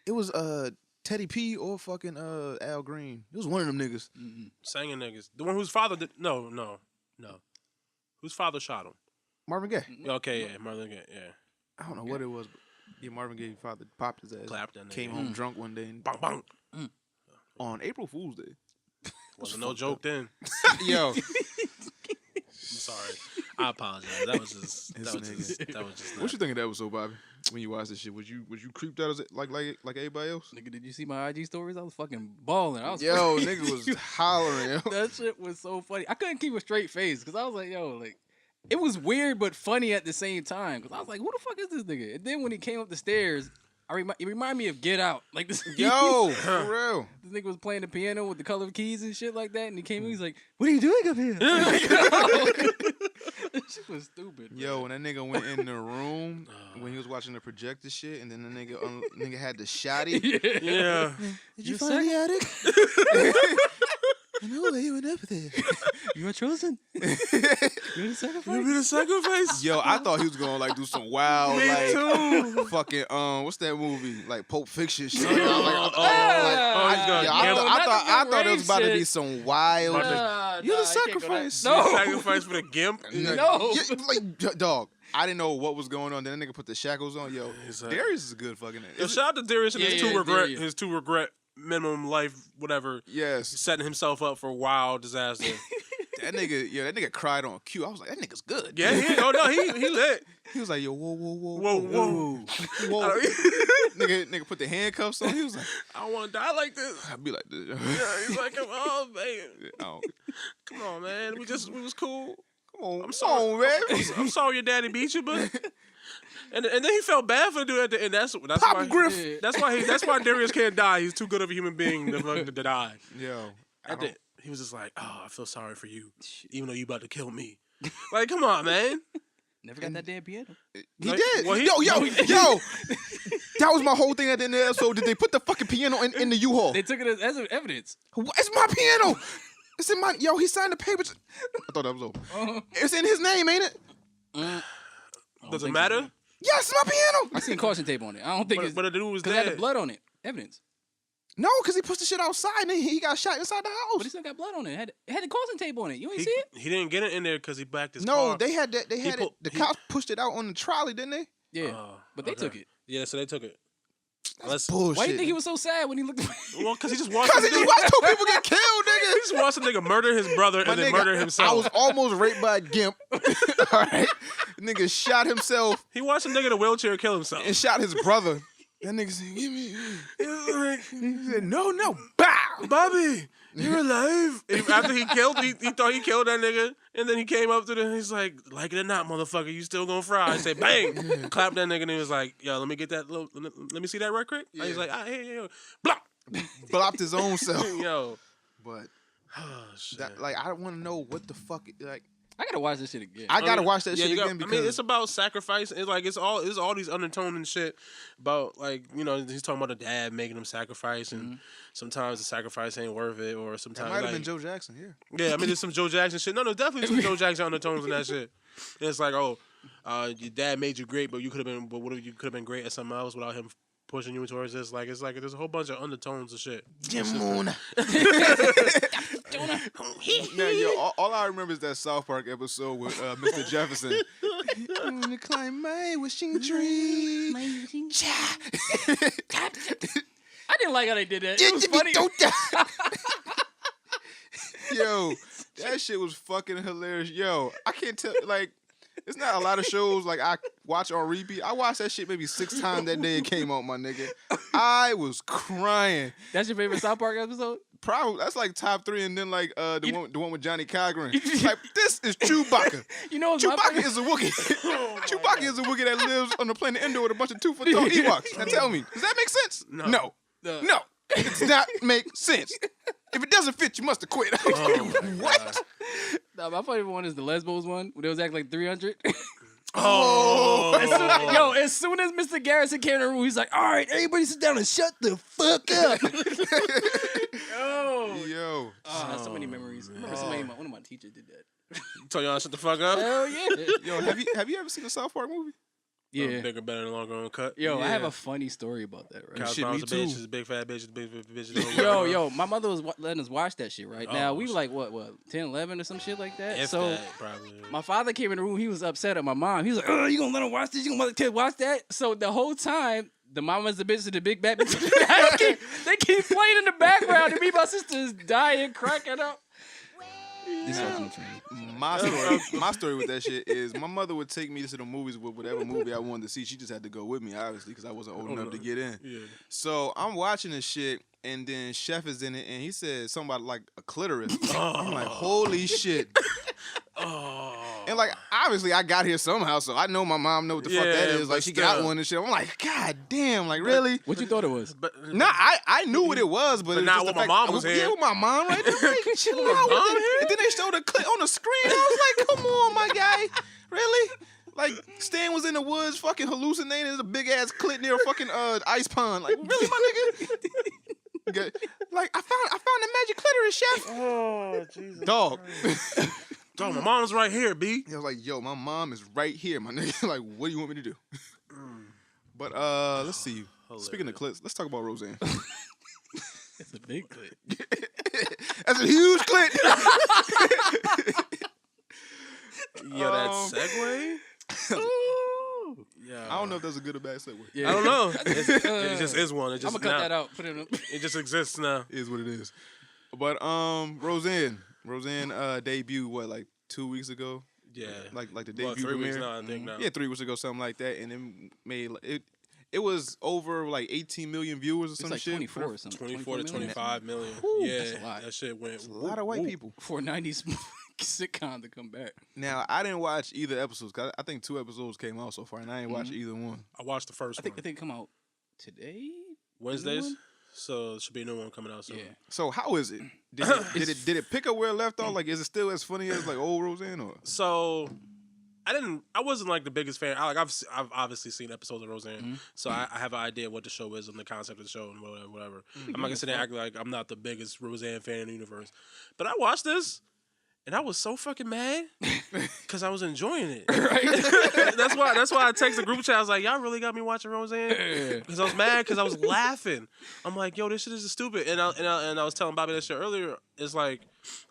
S2: it was Teddy P or fucking Al Green. It was one of them niggas.
S4: Singing niggas. The one whose father did. No. Whose father shot him?
S2: Marvin Gaye.
S4: Okay, yeah, Marvin Gaye. Yeah.
S2: I don't know what it was, but yeah, Marvin Gaye's father popped his ass.
S4: Clapped that nigga.
S2: Came home drunk one day and
S4: Bang, bang.
S2: on April Fool's Day.
S4: Wasn't no joke then.
S2: Yo.
S4: I'm sorry. I apologize. That was just
S2: What you think of that episode, Bobby? When you watched this shit, was you creeped out as it like everybody else?
S6: Nigga, did you see my IG stories? I was fucking balling.
S2: Nigga was hollering. Yo.
S6: That shit was so funny. I couldn't keep a straight face because I was like, yo, like, it was weird but funny at the same time. Because I was like, who the fuck is this nigga? And then when he came up the stairs, it reminded me of Get Out. Like this.
S2: Yo, for real.
S6: This nigga was playing the piano with the color keys and shit like that, and he came in. He's like, "What are you doing up here?" That shit was stupid.
S2: Yo, when that nigga went in the room when he was watching the projector shit, and then the nigga had the shotty.
S4: Yeah.
S6: Did you find the attic? No, you went up there. You are chosen. You're the sacrifice.
S4: You be the sacrifice.
S2: Yo, I thought he was gonna like do some wild,
S4: Me
S2: like
S4: too.
S2: fucking what's that movie? Like Pulp Fiction shit.
S4: He's gonna
S2: I thought it was about to be some wild. You're the
S6: I can't go
S2: sacrifice.
S6: that- No.
S4: Sacrifice for the gimp.
S6: No.
S2: Like dog. I didn't know what was going on. Then that nigga put the shackles on. Yo,
S4: like-
S2: Darius is a good fucking name.
S4: Yo, shout out to Darius and his
S6: Darius.
S4: his two regret minimum life, whatever.
S2: Yes.
S4: Setting himself up for a wild disaster.
S2: That nigga cried on cue. I was like, that nigga's good.
S4: Yeah, he lit.
S2: He was like, yo, whoa.
S4: Whoa.
S2: Nigga put the handcuffs on. He was like,
S4: I don't want to die like this.
S2: I'd be like this.
S4: Yeah, he's like, oh man,
S2: I don't-
S4: come on, man. We was cool.
S3: I'm sorry, man.
S4: I'm sorry your daddy beat you, but and then he felt bad for the dude at the end. That's
S3: Pop
S4: why
S3: Griff.
S4: That's why Darius can't die. He's too good of a human being to die.
S3: Yo,
S4: He was just like, oh, I feel sorry for you, even though you about to kill me. Like, come on, man.
S6: Never got that damn piano.
S3: he
S4: Like,
S3: did.
S4: well,
S3: Yo. That was my whole thing at the end of the episode. Did they put the fucking piano in the U-Haul?
S6: They took it as evidence.
S3: It's my piano. It's in my. Yo, he signed the papers. I thought that was over. It's in his name, ain't it?
S4: Does it matter?
S3: Yes, it's my piano.
S6: I seen caution tape on it. I don't think it's
S4: But the dude was
S6: because it had the
S4: dead.
S6: blood on it. Evidence.
S3: No, because he pushed the shit outside and he got shot inside the
S6: But he
S3: house.
S6: still got blood on it. It had the caution tape on it. You ain't see it?
S4: He didn't get it in there because he backed his
S3: No,
S4: car.
S3: they had that. They had
S4: pulled-
S3: it. The cops pushed it out on the trolley, didn't they?
S6: Yeah.
S4: Oh,
S6: but they
S4: okay.
S6: took it.
S4: Yeah, so they took it.
S3: Bullshit.
S6: Why do you think he was so sad when he looked?
S4: Well, because he just watched
S3: Because he just watched two people get killed,
S4: he
S3: nigga.
S4: just watched a nigga murder his brother
S3: My
S4: and then
S3: nigga,
S4: murder himself.
S3: I was almost raped by a gimp. All right, nigga shot himself
S4: He watched a nigga in a wheelchair kill himself.
S3: and shot his brother. That nigga said, "Give me." He said, "No, bow."
S4: Bobby, you're alive. After he thought he killed that nigga, and then he came up to them. He's like it or not, motherfucker, you still gonna fry? I said, bang, clap that nigga, and he was like, yo, let me get that. Let me see that right quick.
S3: Yeah.
S4: He's like, hey, blop,
S3: Blocked his own self.
S4: yo.
S3: But
S4: Oh, shit.
S3: that, like, I want to know what the fuck. Like,
S6: I gotta watch this shit again.
S3: I gotta watch that shit
S4: you
S3: again because
S4: it's about sacrifice. It's like it's all these undertone and shit about, like, you know, he's talking about the dad making him sacrifice, and sometimes the sacrifice ain't worth it, or
S3: that
S4: sometimes
S3: might have
S4: like,
S3: been Joe Jackson. Yeah.
S4: yeah, I mean, there's some Joe Jackson shit. No, there's definitely some Joe Jackson undertones in that shit. And it's like, oh, your dad made you great, but you could have been, but what if you could have been great at something else without him pushing you towards this? Like, it's like there's a whole bunch of undertones of shit.
S3: Moon. Man, yo, all I remember is that South Park episode with Mr. Jefferson. I'm gonna climb my wishing tree.
S6: I didn't like how they did that. It was funny.
S3: Yo, that shit was fucking hilarious. Yo, I can't tell. Like, it's not a lot of shows like I watch on repeat. I watched that shit maybe 6 times that day it came out, my nigga. I was crying.
S6: That's your favorite South Park episode?
S3: Probably that's like top 3, and then like the one with Johnny Cochran. Like, this is Chewbacca.
S6: You know,
S3: Chewbacca is a Wookiee. Chewbacca is a Wookiee that lives on the planet Endor with a bunch of 2-foot tall Ewoks. Now tell me, does that make sense? No. It does not make sense. If it doesn't fit, you must have quit. I was like, what?
S6: No, my favorite one is the Lesbos one, where they was acting like 300. As soon as Mr. Garrison came in the room, he's like, all right, everybody sit down and shut the fuck up.
S3: Yo.
S6: So many memories. I remember one of my teachers did that.
S4: Tell y'all to shut the fuck up.
S6: Hell yeah.
S3: Yo, have you ever seen a South Park movie?
S6: Yeah.
S4: Bigger, better, and longer uncut.
S6: Yo,
S3: Yeah.
S6: I have a funny story about that, right?
S4: Cows,
S3: Shit,
S4: pounds
S3: me
S4: of
S3: too.
S4: bitches, big fat bitches, big bitches.
S6: Yo, my mother was letting us watch that shit right now. We were like, what, 10, 11 or some shit like that?
S4: If
S6: so
S4: that, probably.
S6: my father came in the room. He was upset at my mom. He was like, you gonna let him watch this? You gonna let the kid watch that? So the whole time, the mama's the bitch and the big bad bitch. they keep playing in the background, and me and my sister is dying, cracking up. This fucking funny.
S3: My story with that shit is my mother would take me to the movies with whatever movie I wanted to see. She just had to go with me, obviously, because I wasn't old enough to get in.
S4: Yeah.
S3: So I'm watching this shit, and then Chef is in it, and he said something about like a clitoris. I'm like, holy shit. And like, obviously, I got here somehow, so I know my mom know what the fuck that is.
S4: but
S3: Like, she got
S4: still.
S3: one and shit. I'm like, God damn, like, really?
S6: What you thought it was?
S4: But
S3: Nah, I knew what it was, but it was
S4: not
S3: just
S4: when
S3: the
S4: my
S3: fact-
S4: mom was
S3: Yeah,
S4: here.
S3: with my mom right there. Like, chill out.
S4: mom
S3: And then they showed a clip on the screen. I was like, come on, my guy. Really? Like, Stan was in the woods fucking hallucinating. There's a big-ass clit near a fucking ice pond. Like, really, my nigga? Okay. Like, I found the magic clitoris, Chef.
S4: oh Jesus,
S3: Dog.
S4: dog, my mom's right here, B.
S3: I was like, yo, my mom is right here, my nigga. Like, what do you want me to do? But let's see. Speaking of clits, let's talk about Roseanne.
S6: It's a big clip.
S3: That's a huge clit.
S4: Yo, that segue. Yeah,
S3: I don't know if that's a good or bad segue.
S6: Yeah.
S4: I don't know. It just is one. It
S6: I'm
S4: just
S6: gonna cut
S4: now-
S6: that out. Put it in.
S4: It just exists now.
S3: It is what it is. But Roseanne debuted what, like 2 weeks ago?
S4: Yeah,
S3: Like the debut
S4: well, 3
S3: premiere.
S4: weeks now, I think now.
S3: Yeah, 3 weeks ago, something like that, and it made it it was over like 18 million viewers or
S6: It's
S3: some
S6: like
S3: shit.
S6: 24 or something.
S4: 24 to 25 million.
S6: That's a lot.
S4: That shit went.
S3: It's a lot of white people.
S6: For a 90s sitcom to come back.
S3: Now I didn't watch either episodes. 'Cause I think 2 episodes came out so far, and I ain't watched either one.
S4: I watched the first
S6: I think
S4: one.
S6: they come out today.
S4: Wednesdays.
S6: one?
S4: So there should be a new one coming out soon.
S6: Yeah.
S3: So how is it? Did it pick up where it left off? Like, is it still as funny as like old Roseanne or?
S4: So I wasn't like the biggest fan. I've obviously seen episodes of Roseanne, so I have an idea what the show is and the concept of the show and whatever. I'm not gonna sit there and act like I'm not the biggest Roseanne fan in the universe, but I watched this and I was so fucking mad because I was enjoying it. That's why I texted the group chat. I was like, y'all really got me watching Roseanne because I was mad because I was laughing. I'm like, yo, this shit is stupid. And I was telling Bobby that shit earlier. It's like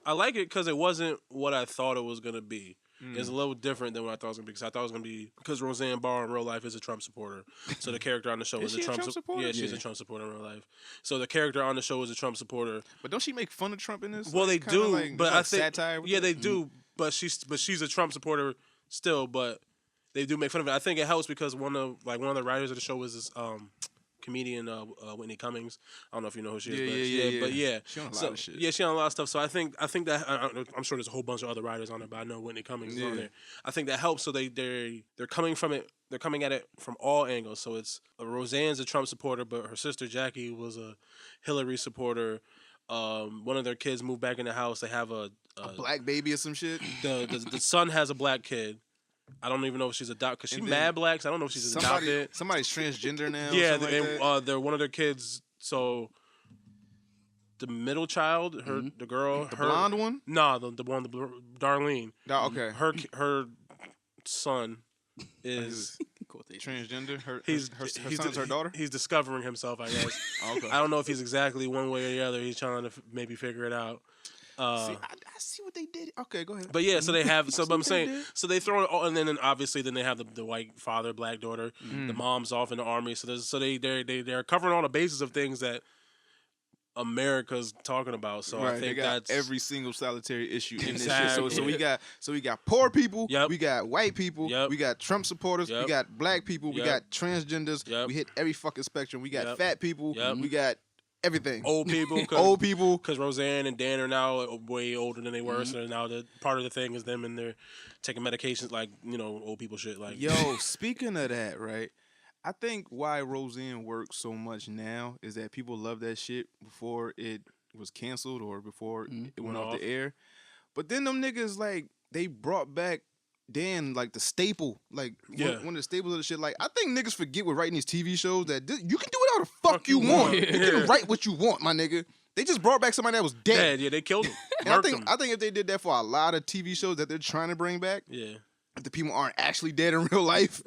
S4: I like it because it wasn't what I thought it was gonna be. It's a little different than what I thought it was going to be. Because I thought it was going to be... Because Roseanne Barr in real life is a Trump supporter. So the character on the show is a Trump supporter? Yeah, she's a Trump supporter in real life. So the character on the show is a Trump supporter.
S3: But don't she make fun of Trump in this?
S4: Well, they do.
S3: Like,
S4: but I think...
S3: satire with
S4: Yeah,
S3: it?
S4: they do. But she's a Trump supporter still. But they do make fun of it. I think it helps because one of the writers of the show is this... comedian Whitney Cummings. I don't know if you know who she is, but yeah,
S3: she on a lot of shit.
S4: Yeah, she on a lot of stuff. So I think that I'm sure there's a whole bunch of other writers on it, but I know Whitney Cummings is on there. I think that helps. So they're coming from it. They're coming at it from all angles. So it's Roseanne's a Trump supporter, but her sister Jackie was a Hillary supporter. One of their kids moved back in the house. They have a
S3: black baby or some shit.
S4: The son has a black kid. I don't even know if she's adopted because she's mad black. So I don't know if she's adopted.
S3: Somebody's transgender now.
S4: Yeah,
S3: they're
S4: one of their kids. So the middle child, the girl,
S3: the blonde one.
S4: No, the one, Darlene.
S3: Okay,
S4: her son is
S3: transgender. Her son's her
S4: he's
S3: daughter.
S4: He's discovering himself, I guess.
S3: Okay.
S4: I don't know if he's exactly one way or the other. He's trying to maybe figure it out.
S3: I see what they did. Okay, go ahead.
S4: But yeah, so they have. So I'm saying, so they throw it, all, and then obviously then they have the white father, black daughter. The mom's off in the army. So they're covering all the bases of things that America's talking about. So I think
S3: they got
S4: that's
S3: every single solitary issue in
S4: Exactly.
S3: this shit. So we got poor people.
S4: Yep.
S3: We got white people.
S4: Yep.
S3: We got Trump supporters.
S4: Yep.
S3: We got black people. We
S4: Yep.
S3: got transgenders.
S4: Yep.
S3: We hit every fucking spectrum. We got
S4: Yep.
S3: fat people.
S4: Yep.
S3: We got everything.
S4: old people.
S3: Old people.
S4: Because Roseanne and Dan are now way older than they were, so now part of the thing is them and they're taking medications like old people shit. Like
S3: Yo, speaking of that, right? I think why Roseanne works so much now is that people love that shit before it was canceled or before it went off the air. But then them niggas like they brought back Dan like the staple, like one of the staples of the shit. Like I think niggas forget with writing these TV shows that you can do whatever the fuck you want. You can write what you want, my nigga. They just brought back somebody that was dead.
S4: Yeah, they killed him.
S3: And I think if they did that for a lot of TV shows that they're trying to bring back, if the people aren't actually dead in real life,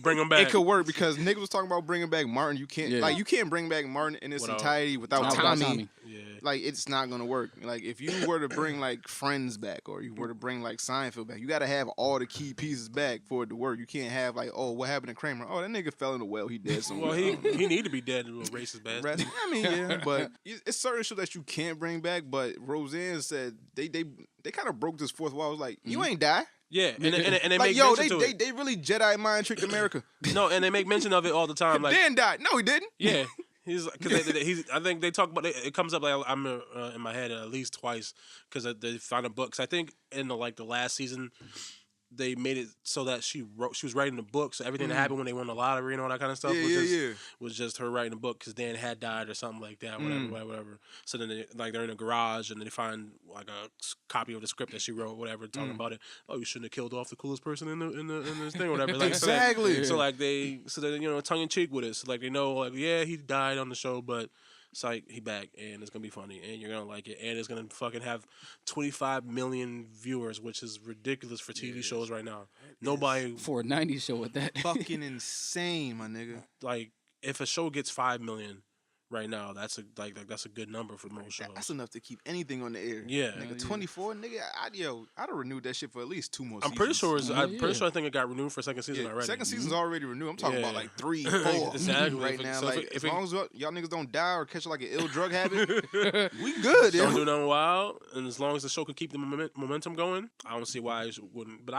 S4: bring them back.
S3: It could work because niggas was talking about bringing back Martin. You can't bring back Martin in its entirety without Tommy.
S6: Yeah.
S3: Like it's not gonna work. Like if you were to bring like Friends back or you were to bring like Seinfeld back, you gotta have all the key pieces back for it to work. You can't have like, oh, what happened to Kramer? Oh, that nigga fell in the well. He dead somewhere.
S4: Well, he need to be dead. A little racist bastard.
S3: I mean, yeah, but it's certain shit that you can't bring back. But Roseanne said they kind of broke this fourth wall. I was like, you ain't die.
S4: Yeah, and they
S3: like,
S4: make
S3: yo,
S4: mention to it.
S3: they really Jedi mind tricked America.
S4: No, and they make mention of it all the time. Like
S3: Dan died. No, he didn't.
S4: Yeah. I think they talk about it. It comes up like I'm in my head at least twice because they found a book. 'Cause I think in the last season they made it so that she was writing the book. So everything that happened when they won the lottery and all that kind of stuff was just her writing the book because Dan had died or something like that. Whatever. So then they're in a garage and they find like a copy of the script that she wrote, whatever, talking about it. Oh, you shouldn't have killed off the coolest person in this thing, or whatever. Like,
S3: exactly.
S4: So they're tongue in cheek with it. So like they know like he died on the show, but it's like he back and it's gonna be funny and you're gonna like it and it's gonna fucking have 25 million viewers, which is ridiculous for TV shows right now. Nobody
S6: for a 90s show with that.
S3: Fucking insane, my nigga.
S4: Like if a show gets 5 million, right now. That's a good number for most shows.
S3: That's enough to keep anything on the air.
S4: Yeah.
S3: Nigga, 24, nigga, I'd have renewed that shit for at least 2 more
S4: I'm
S3: seasons.
S4: pretty sure. I'm pretty
S6: yeah.
S4: sure. I think it got renewed for second season already.
S3: Second season's already renewed. I'm talking about
S4: Yeah.
S3: like 3, 4
S4: Exactly.
S3: right
S4: If it-
S3: now.
S4: so
S3: Like,
S4: if
S3: as
S4: it-
S3: long as y'all niggas don't die or catch like an ill drug habit, we good.
S4: Don't
S3: yo.
S4: do nothing wild, and as long as the show can keep the momentum going, I don't see why it wouldn't. But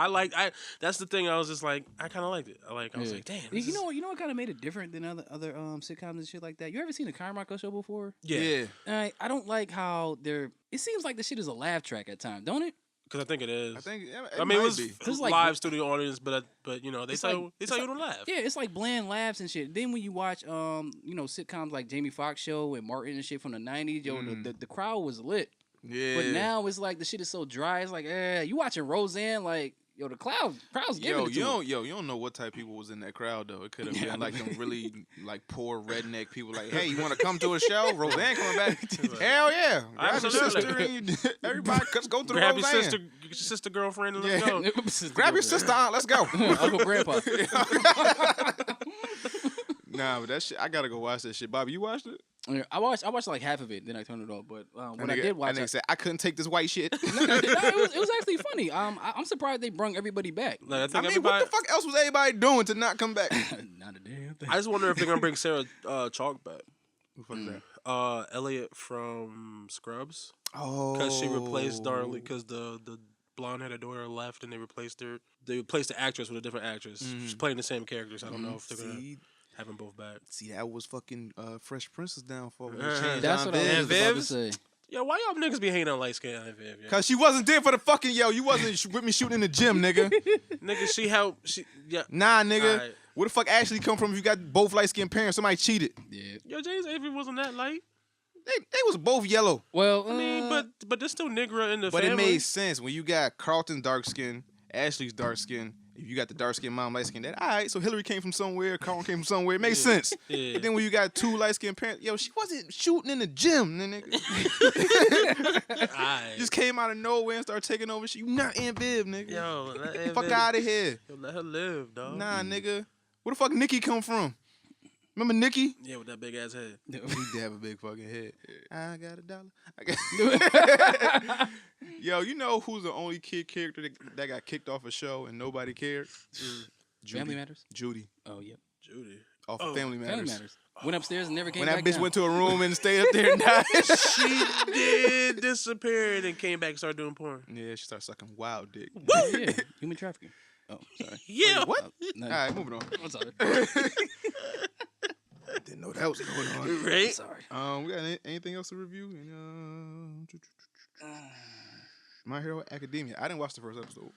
S4: that's the thing. I was just like, I kind of liked it. I was like, damn.
S6: You know what kind of made it different than other sitcoms and shit like that? You ever seen the Carmichael show before?
S4: Yeah,
S6: I don't like how they're. It seems like the shit is a laugh track at times, don't it?
S4: because I think it is.
S3: I think.
S4: I mean, it was
S6: It's like-
S4: live studio audience, but you know, they
S6: It's
S4: tell
S6: like-
S4: you to laugh.
S6: Yeah, it's like bland laughs and shit. Then when you watch sitcoms like Jamie Foxx show and Martin and shit from the 90s, the crowd was lit.
S3: Yeah.
S6: But now it's like the shit is so dry. It's like, you watching Roseanne, like, the crowd's giving it to them.
S3: you don't know what type of people was in that crowd though. It could have been like them really like poor redneck people. Like, hey, you want to come to a show? Roseanne coming back? Hell yeah! Grab your
S4: Absolutely.
S3: sister and everybody, let's go to
S4: Grab
S3: the
S4: your
S3: Roseanne.
S4: sister, get your sister girlfriend, and let's
S3: Yeah.
S4: go.
S3: Grab your sister aunt. Let's go.
S6: Uncle Grandpa.
S3: Nah, but that shit, I gotta go watch that shit. Bobby, you watched it?
S6: Yeah, I watched like half of it, then I turned it off. But when I did watch
S3: and they
S6: it,
S3: said I couldn't take this white shit.
S6: no, it was actually funny. I'm surprised they brung everybody back.
S4: Like, I think
S3: I mean,
S4: everybody.
S3: what the fuck else was everybody doing to not come back?
S6: Not a damn thing.
S4: I just wonder if they're gonna bring Sarah Chalk back.
S3: Who the fuck is that?
S4: Elliot from Scrubs,
S3: Oh,
S4: because she replaced Darlene, because the blonde-headed daughter left, and they replaced her. They replaced the actress with a different actress. She's playing the same characters. I don't know if they're gonna have them both back.
S3: See, that was fucking Fresh Prince's downfall. When they
S4: Uh-huh.
S3: changed
S6: That's
S3: Aunt
S6: what I
S3: Viv.
S6: was about to
S4: Viv's?
S6: say.
S4: Yo, why y'all niggas be hating on light skin Aunt Viv?
S3: Cause she wasn't there for the fucking you wasn't with me shooting in the gym, nigga.
S4: Nigga, she helped.
S3: Nah, nigga.
S4: Alright.
S3: Where the fuck Ashley come from if you got both light skinned parents? Somebody cheated.
S6: Yeah.
S4: Yo, James Avery wasn't that light.
S3: They was both yellow.
S6: Well,
S4: I mean, but there's still nigga in the
S3: But
S4: family.
S3: it made sense when you got Carlton dark skin, Ashley's dark skin. If you got the dark skin mom, light skin dad, all right. So Hillary came from somewhere, Carlton came from somewhere. It makes sense.
S4: Yeah.
S3: But then when you got 2 light skinned parents, yo, she wasn't shooting in the gym, nigga.
S4: Aight.
S3: Just came out of nowhere and started taking over. You not Aunt Viv, nigga.
S4: Yo, let Aunt
S3: Fuck
S4: Viv-
S3: out of here.
S4: Yo, let her live, dog.
S3: Nah, nigga. Where the fuck Nikki come from? Remember Nikki?
S4: Yeah, with that big ass head.
S3: He did have a big fucking head. I got $1. I got Yo, you know who's the only kid character that got kicked off a show and nobody cared? Judy.
S6: Family Matters.
S3: Judy.
S6: Oh, yep.
S4: Judy.
S3: Off of Family Matters.
S6: Family Matters. Went upstairs and never came
S3: When
S6: back
S3: that bitch
S6: down.
S3: went to a room and stayed up there and died.
S4: She did disappear and then came back and started doing porn.
S3: Yeah, she started sucking wild dick.
S6: Yeah, human trafficking. Oh, sorry.
S4: Yeah.
S3: What?
S6: No,
S3: All right, moving on.
S6: I'm sorry.
S3: Didn't know that was going on.
S4: Right?
S6: Sorry.
S3: We got anything else to review? My Hero Academia. I didn't watch the first episode.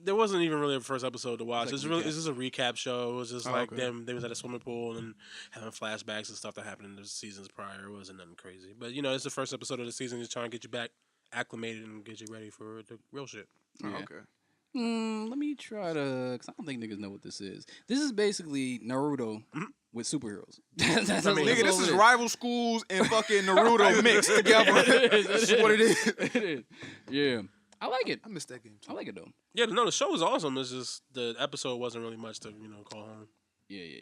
S4: There wasn't even really a first episode to watch.
S6: Like
S4: It's just a recap show. It was just like
S3: okay.
S4: them. They was at a swimming pool and having flashbacks and stuff that happened in the seasons prior. It wasn't nothing crazy. But you know, it's the first episode of the season. Just trying to get you back acclimated and get you ready for the real shit.
S3: Oh,
S6: Yeah.
S3: okay.
S6: Let me try to, because I don't think niggas know what this is. This is basically Naruto with superheroes. That's
S4: mean,
S3: Nigga, this
S6: all
S3: is
S6: it
S3: rival schools and fucking Naruto mixed together. That's what it is.
S6: It is. Yeah. I like it.
S3: I missed that game too.
S6: I like it, though.
S4: Yeah, no, the show was awesome. It's just the episode wasn't really much to call home.
S6: Yeah.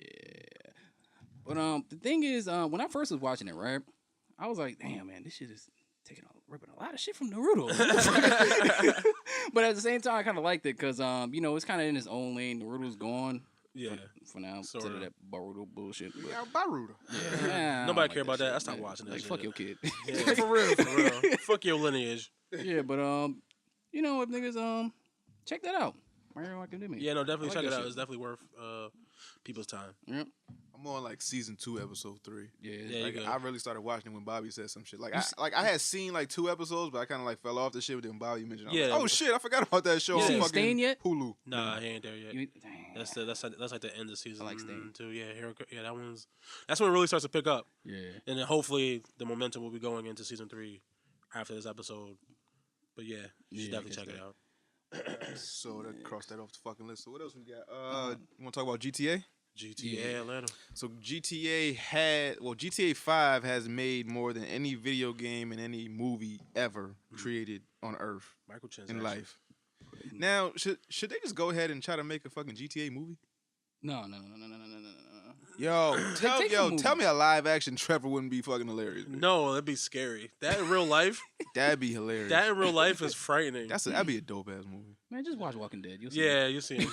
S6: But the thing is, when I first was watching it, right, I was like, damn, man, this shit is ripping a lot of shit from Naruto. But at the same time, I kind of liked it because, it's kind of in its own lane. Naruto's gone.
S4: Yeah.
S6: For now,
S4: Sorta.
S6: instead of that Boruto bullshit. But,
S3: Yeah, Baruto.
S6: yeah, I don't
S4: Nobody
S6: like
S4: care about that. I stopped
S6: man.
S4: watching that
S6: Like,
S4: shit.
S6: fuck your kid.
S4: Yeah, for real. Fuck your lineage.
S6: Yeah, but if niggas check that out. My Hero Academia.
S4: Yeah, no, definitely
S6: I like
S4: check it
S6: that
S4: out.
S6: shit.
S4: It's definitely worth people's time.
S6: Yep.
S3: I'm on like season 2, episode 3.
S6: Yeah.
S4: Yeah,
S3: Like
S4: you good.
S3: I really started watching it when Bobby said some shit. Like I had seen like 2 episodes, but I kind of like fell off the shit. But then Bobby mentioned, it. I was
S4: Yeah.
S3: like, oh shit, I forgot about that show.
S4: You
S3: on
S4: seen
S3: fucking
S6: Stain yet?
S3: Hulu.
S4: Nah, he ain't there yet.
S6: Dang.
S4: That's like the end of season.
S6: I like Stain.
S4: too. Yeah, that's when it really starts to pick up,
S6: Yeah.
S4: and then hopefully the momentum will be going into season 3 after this episode. But yeah, you should
S6: Yeah, I
S4: definitely
S6: guess
S4: check it
S6: that.
S4: out.
S3: So that crossed that off the fucking list. So what else we got? You want to talk about GTA?
S4: GTA Atlanta.
S3: So GTA 5 has made more than any video game and any movie ever created on Earth
S4: Microtransactions.
S3: in life. Now, should they just go ahead and try to make a fucking GTA movie?
S6: No.
S3: Tell me a live action Trevor wouldn't be fucking hilarious.
S4: No, that'd be scary. That in real life,
S3: That'd be hilarious.
S4: that in real life is frightening.
S3: That'd be a dope ass movie.
S6: Man, just watch Walking Dead. You'll see.
S4: Yeah, you see him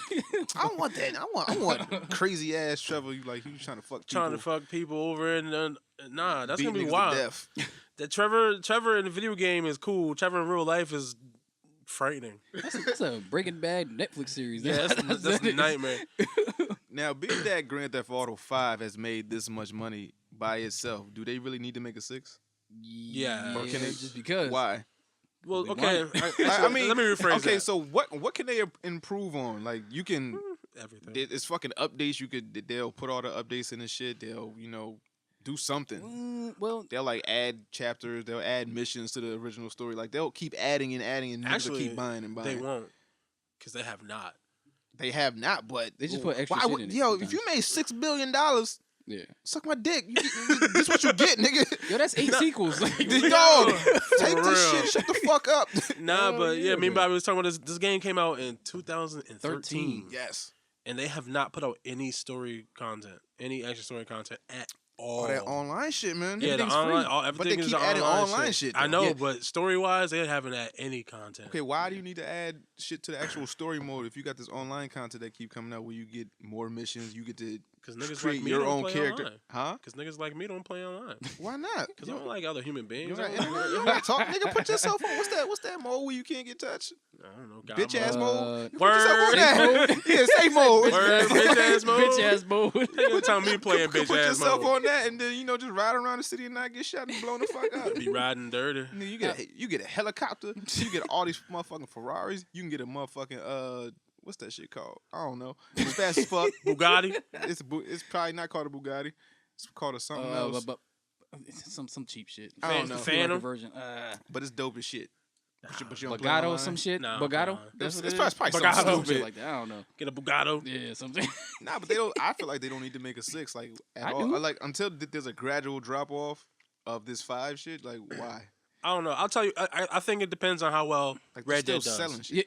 S3: I don't want that. I want crazy ass Trevor. Like he was trying to fuck people.
S4: trying to fuck people over, and nah, that's
S3: beat
S4: gonna be
S3: niggas to
S4: wild.
S3: death.
S4: That Trevor in the video game is cool. Trevor in real life is frightening.
S6: That's a Breaking Bad Netflix series.
S4: Yeah, that's a nightmare.
S3: Now, being that Grand Theft Auto 5 has made this much money by itself, do they really need to make a 6?
S4: Yeah.
S3: Or can they
S6: just because.
S3: Why?
S4: Well,
S6: We
S4: okay.
S6: want
S3: I mean,
S4: let me rephrase
S3: okay,
S4: that.
S3: so what can they improve on? Like, you can.
S4: Everything.
S3: It's fucking updates. They'll put all the updates in and shit. They'll do something.
S6: Well,
S3: They'll like add chapters. They'll add missions to the original story. Like they'll keep adding and adding, and niggas will
S4: Actually,
S3: keep buying and buying.
S4: They won't, because they have not.
S3: They have not, but
S6: they just put extra
S3: why
S6: shit
S3: would-
S6: in it.
S3: Yo,
S6: sometimes.
S3: if you made $6 billion,
S6: Yeah.
S3: suck my dick. This what you get, nigga.
S6: Yo, that's 8 sequels.
S3: Dog, take
S4: For
S3: this
S4: real.
S3: shit. Shut the fuck up.
S4: Nah, but yeah, me and
S6: man.
S4: Bobby was talking about this. This game came out in 2013,
S3: Yes.
S4: and they have not put out any story content, any extra story content at all.
S3: All that online shit, man.
S4: Yeah, the
S6: Everything's
S4: online,
S6: free.
S3: But they
S4: everything is
S3: keep adding
S4: online
S3: online
S4: shit.
S3: shit,
S4: I
S3: though.
S4: know,
S3: Yeah.
S4: but story wise, they haven't had any content.
S3: Okay, why do you need to add shit to the actual story mode if you got this online content that keep coming out where you get more missions, you get to
S4: Because niggas
S3: create
S4: like me
S3: your
S4: don't
S3: own
S4: play
S3: character?
S4: online.
S3: Huh?
S4: Because niggas like me don't play online.
S3: Why not?
S4: Because I don't like other human
S3: You
S4: beings.
S3: don't
S4: I
S3: got-
S4: don't,
S3: you don't gotta talk, nigga. Put yourself on. What's that mode where you can't get touched?
S4: I don't know. God
S3: Bitch ass
S6: Uh,
S3: mode. You put yourself on that. Yeah, safe mode.
S4: Word, bitch ass mode.
S6: Bitch ass mode.
S4: Nigga tell me playing bitch
S3: Put
S4: ass
S3: yourself
S4: mode.
S3: on that, and then just ride around the city and not get shot and blown the fuck up.
S4: Be riding dirty.
S3: Nigga, you get a helicopter. You get all these motherfucking Ferraris. You can get a motherfucking what's that shit called? I don't know. It's fast as fuck.
S4: Bugatti.
S3: It's probably not called a Bugatti. It's called a something else.
S6: But some cheap shit.
S3: I don't know.
S4: Phantom.
S6: Version.
S3: But it's dope as shit. But you don't play
S6: Bugatti or
S3: online?
S6: some shit.
S4: Nah,
S6: Bugatti.
S4: nah.
S6: That's what
S3: It's
S6: it is.
S3: probably
S4: Bugatti.
S3: something
S6: Some shit
S3: stupid.
S6: like that. I don't know.
S4: Get a Bugatti.
S6: Yeah, something.
S3: Nah, but they don't. I feel like they don't need to make a 6 like at
S6: I
S3: all.
S6: do.
S3: Like until there's a gradual drop off of this 5 shit. Like why?
S4: I don't know. I'll tell you. I think it depends on how well
S3: Like they're
S4: Red
S3: still
S4: Dead does.
S3: selling shit.
S6: Yeah,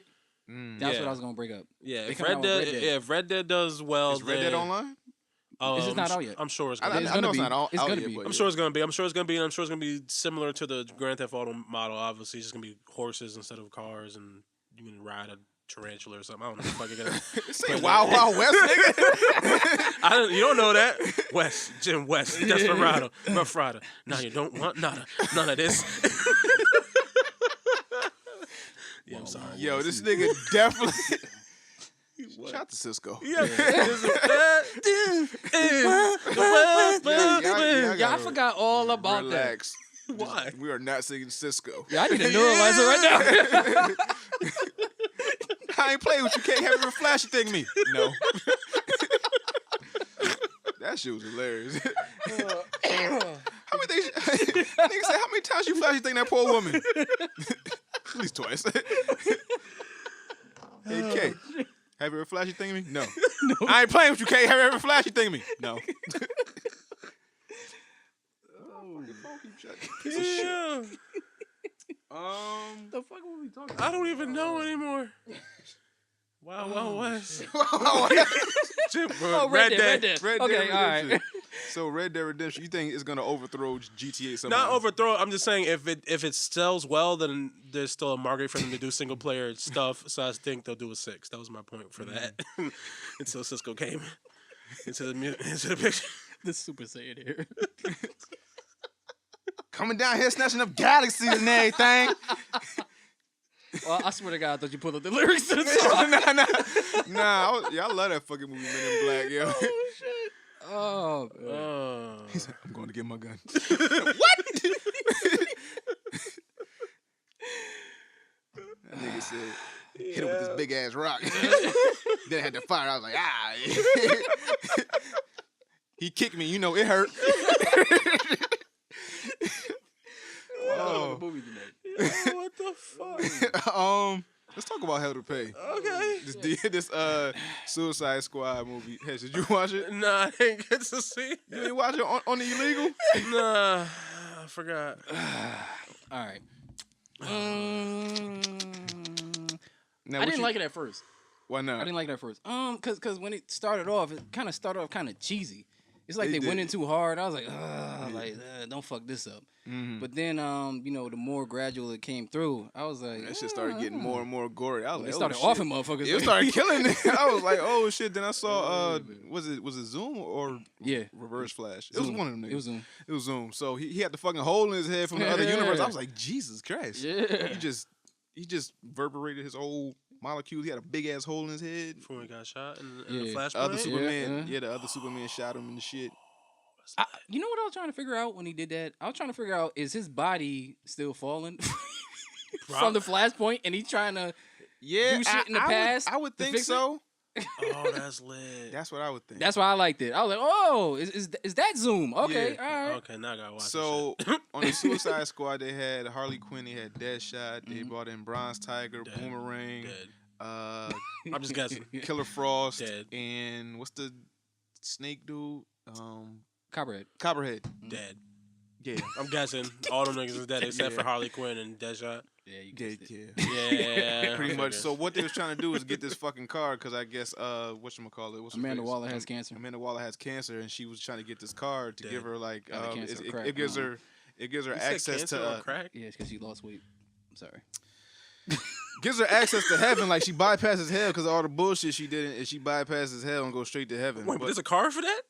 S3: Mm.
S6: that's
S4: Yeah.
S6: what I was gonna bring up.
S4: Yeah,
S6: They
S4: if
S6: coming
S4: Red
S6: out
S4: Dead,
S6: with Red Dead.
S4: yeah, if Red Dead does well,
S3: Is Red Dead
S4: then,
S3: online?
S6: It's just not
S4: I'm
S6: out yet.
S4: I'm sure it's
S3: I,
S4: gonna.
S6: It's
S3: I
S6: gonna
S3: know
S6: be.
S3: it's not all
S6: It's
S3: out
S6: gonna
S3: yet,
S6: be.
S3: but
S4: I'm sure it's gonna be. I'm sure it's gonna be. I'm sure it's gonna be similar to the Grand Theft Auto model. Obviously, it's just gonna be horses instead of cars, and you can ride a tarantula or something. I don't know. If I gonna.
S3: This ain't Wild Wild West, nigga.
S4: You don't know that. West, Jim West, Desperado, Rough Rider. Now you don't want none of this. Yeah, I'm sorry.
S3: Yo, this nigga definitely. Shout out to Sisqo.
S4: Yeah.
S6: Yeah, I forgot all about
S3: Relax.
S4: Why?
S3: We are not singing Sisqo.
S6: that. Yeah, I need to neuralize it right now.
S3: I ain't playing with you. Can't have a flashy thing me. No. That shit was hilarious. How many things? Nigga said, how many times you flashy thing that poor woman? At least twice. Hey, K. Have you ever flashy thing me? No. I ain't playing with you, K. Have you ever flashy thing me? No.
S4: Yeah.
S6: The fuck were we talking
S4: I don't even know anymore. Wow, West. Jim,
S6: Oh, Red Dead.
S3: Red Dead
S6: Okay, all right.
S3: Redemption. So Red Dead Redemption, you think it's gonna overthrow GTA somehow?
S4: Not overthrow. I'm just saying if it sells well, then there's still a market for them to do single player stuff. So I think they'll do a 6. That was my point for that. Until Sisqo came into the picture.
S6: The Super Saiyan here.
S3: Coming down here snatching up galaxies and everything.
S6: Well, I swear to God, I thought you pulled up the lyrics to the song.
S3: Nah, I love that fucking movie, Men in Black, yo.
S6: Oh, shit. Oh, man.
S3: He said, I'm going to get my gun. That nigga said, hit him with this big ass rock. Then I had to fire. I was like, ah. He kicked me. You know, it hurt.
S6: Oh, movie tonight.
S4: What the fuck?
S3: Let's talk about Hell to Pay.
S4: Okay.
S3: This Suicide Squad movie. Hey, did you watch it?
S4: Nah, I didn't get to see it.
S3: You didn't watch it on the illegal?
S4: Nah, I forgot.
S6: All right.
S3: Now,
S6: I
S3: what
S6: didn't
S3: you-
S6: like it at first.
S3: Why not?
S6: I didn't like it at first. Cause when it started off, it kind of started off kind of cheesy. It's like they
S3: did.
S6: went in too hard. I was like, don't fuck this up. But then, the more gradual it came through, I was like,
S3: That shit started getting more and more gory. I was
S6: They
S3: like,
S6: started
S3: oh,
S6: offing motherfuckers.
S3: shit. It started killing it. I was like, oh shit. Then I saw, was it Zoom or Reverse Flash? It was
S6: Zoom.
S3: one of them niggas.
S6: It was Zoom.
S3: So he had the fucking hole in his head from the other universe. I was like, Jesus Christ.
S6: Yeah.
S3: He just reverberated his whole molecules. He had a big ass hole in his head.
S4: Before he got shot in the
S6: Yeah.
S4: flashpoint.
S3: Other Superman, the other Superman shot him and shit.
S6: You know what I was trying to figure out when he did that? I was trying to figure out, is his body still falling from the flashpoint, and he's trying to do shit in the past?
S3: I would
S6: to
S3: think
S6: fix
S3: so.
S4: Oh, that's lit.
S3: That's what I would think.
S6: That's why I liked it. I was like, oh, is that Zoom? Okay,
S3: Yeah.
S6: all right.
S4: Okay, now I gotta watch
S3: So on the Suicide Squad, they had Harley Quinn, they had Deadshot, they brought in Bronze Tiger,
S4: Dead.
S3: Boomerang,
S4: Dead.
S3: I'm
S4: just guessing.
S3: Killer Frost,
S4: Dead.
S3: and what's the snake dude?
S6: Copperhead.
S3: Copperhead.
S4: Dead.
S3: Yeah.
S4: I'm guessing all them niggas is dead except for Harley Quinn and Deadshot.
S6: Yeah, you
S3: Yeah,
S6: guessed it.
S4: Yeah,
S3: pretty
S4: I
S3: much.
S4: figured.
S3: So what they was trying to do is get this fucking card because I guess whatchamacallit, what's her
S6: Amanda
S3: face?
S6: Waller has cancer.
S3: Amanda Waller has cancer, and she was trying to get this card to
S4: Dead.
S3: give her like
S6: cancer, crack.
S3: it gives her
S4: You said
S3: access
S4: cancer
S3: to
S4: or crack.
S6: Yeah, it's because she lost weight. I'm sorry.
S3: gives her access to heaven. Like she bypasses hell because of all the bullshit she did, and she bypasses hell and goes straight to heaven.
S4: Wait, but
S3: But
S4: there's a card for that?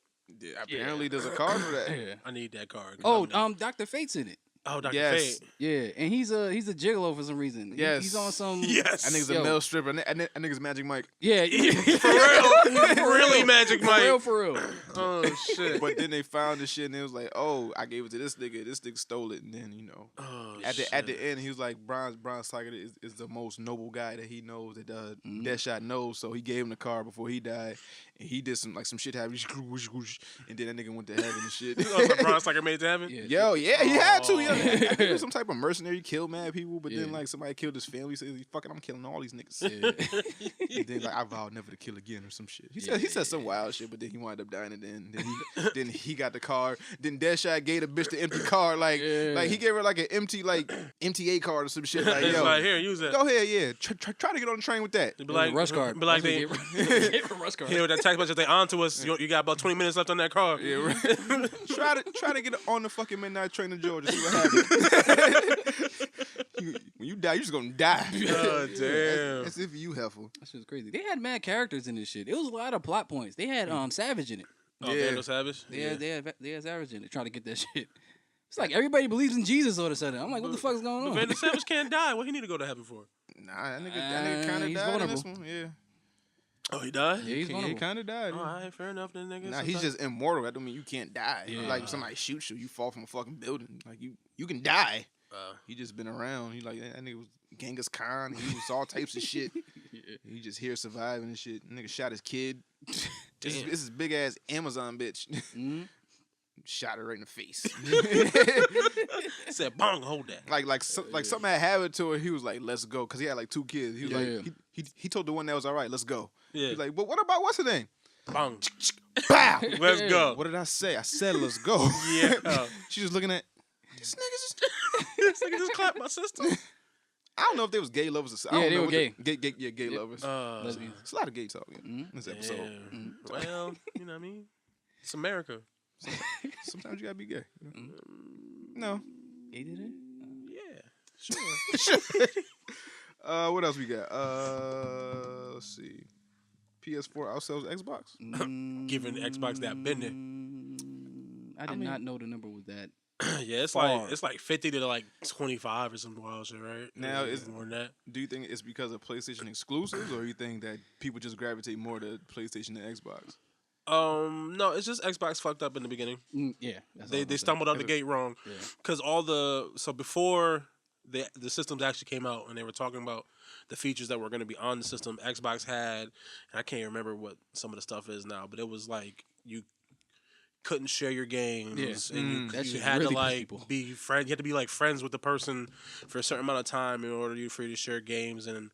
S3: apparently there's a card for that.
S6: Yeah.
S4: I need that card.
S6: Oh, Dr. Fate's in it.
S4: Oh, Dr.
S3: Yes.
S4: Fate.
S6: Yeah, and he's a gigolo for some reason.
S3: Yes.
S6: He's on some.
S4: Yes.
S3: I think it's a
S6: Yo.
S3: male stripper. I think it's Magic Mike.
S6: Yeah,
S4: For real. Really, Magic
S6: for
S4: Mike.
S6: real, for real.
S4: Oh, shit.
S3: But then they found the shit and it was like, oh, I gave it to this nigga. This nigga stole it, and then
S4: Oh,
S3: at
S4: shit.
S3: the end he was like, Bronze Tiger is the most noble guy that he knows that Deadshot knows. So he gave him the card before he died, and he did some shit happen, and then that nigga went to heaven and shit.
S4: Oh, so Bronze Tiger made it to heaven?
S6: Yeah.
S3: Yo, yeah, he had to.
S4: Oh.
S3: I think he was some type of mercenary, killed mad people, but then
S6: Yeah.
S3: like somebody killed his family. Said, "Fuck it, I'm killing all these niggas."
S6: Yeah.
S3: And then like I vowed never to kill again or some shit. He said some wild shit, but then he wound up dying. And then he got the card. Then Deadshot gave the bitch the empty card, like he gave her like an empty MTA card or some shit. Like
S4: It's
S3: yo,
S4: like, here, use that.
S3: go ahead, yeah, try to get on the train with that.
S4: Be like,
S6: rush card.
S4: Be like,
S6: That's what
S4: they,
S6: gave her rush card.
S4: here with that text message, they on to us. You got about 20 minutes left on that card.
S3: Yeah, right. try to get on the fucking midnight train to Georgia. See what happens. When you die, you just gonna die.
S4: Oh, damn.
S3: That's if you helpful.
S6: That shit was crazy. They had mad characters in this shit. It was a lot of plot points. They had Savage in it.
S4: Oh,
S3: Yeah.
S4: Vandal Savage?
S6: They had Savage in it trying to get that shit. It's like everybody believes in Jesus all of a sudden. I'm like, what the fuck is going
S4: But
S6: on?
S4: Vandal Savage can't die. What he need to go to heaven for?
S3: Nah, that nigga kind of
S6: he's
S3: died in this
S6: vulnerable.
S3: one. Yeah,
S4: Oh, he died?
S6: Yeah, he's
S3: he
S6: vulnerable.
S3: kind of died.
S4: All right, fair enough then, nigga.
S3: Nah, he's just immortal. That don't mean you can't die.
S6: Yeah.
S3: Like if somebody shoots you, you fall from a fucking building. Like you can die. He just been around. He like that nigga was Genghis Khan. He was all types of shit. He just here surviving and shit. Nigga shot his kid. This is big ass Amazon bitch. Shot her right in the face.
S4: said, bong, hold that.
S3: like something had happened to her. He was like, "Let's go," because he had like 2 kids. He was like, he told the one that was all right, "Let's go."
S4: Yeah.
S3: He's like, "But what about what's her name?"
S4: Bong.
S3: Bow.
S4: Let's go.
S3: What did I say? I said, "Let's go."
S4: Yeah.
S3: She's just looking at this nigga.
S4: This nigga just clapped my sister.
S3: I don't know if they was gay lovers. I
S6: Yeah,
S3: don't
S6: they
S3: know
S6: were
S3: what gay lovers.
S6: Lesbians.
S3: It's a lot of gay talk in this episode.
S4: Damn. Well, you know what I mean? It's America.
S3: Sometimes you gotta be gay. No.
S6: He did it?
S4: Yeah. Sure.
S3: What else we got? Let's see. PS4 outsells Xbox.
S4: Giving Xbox that business.
S6: I did not know the number was that.
S4: Yeah, it's
S3: Far.
S4: like 50 to like 25 or some wild shit, right?
S3: Now,
S4: it's
S3: is-
S4: more than that.
S3: Do you think it's because of PlayStation exclusives, or you think that people just gravitate more to PlayStation than Xbox?
S4: No, it's just Xbox fucked up in the beginning.
S6: Yeah. That's all
S4: They
S6: I'm saying.
S4: stumbled out the gate wrong.
S6: Yeah.
S4: Because before the systems actually came out and they were talking about the features that were going to be on the system, Xbox had, and I can't remember what some of the stuff is now, but it was like you couldn't share your games, and
S6: That
S4: you
S6: shit
S4: had
S6: really
S4: to
S6: pissed
S4: like
S6: people.
S4: be friend. You had to be like friends with the person for a certain amount of time in order for you to share games, and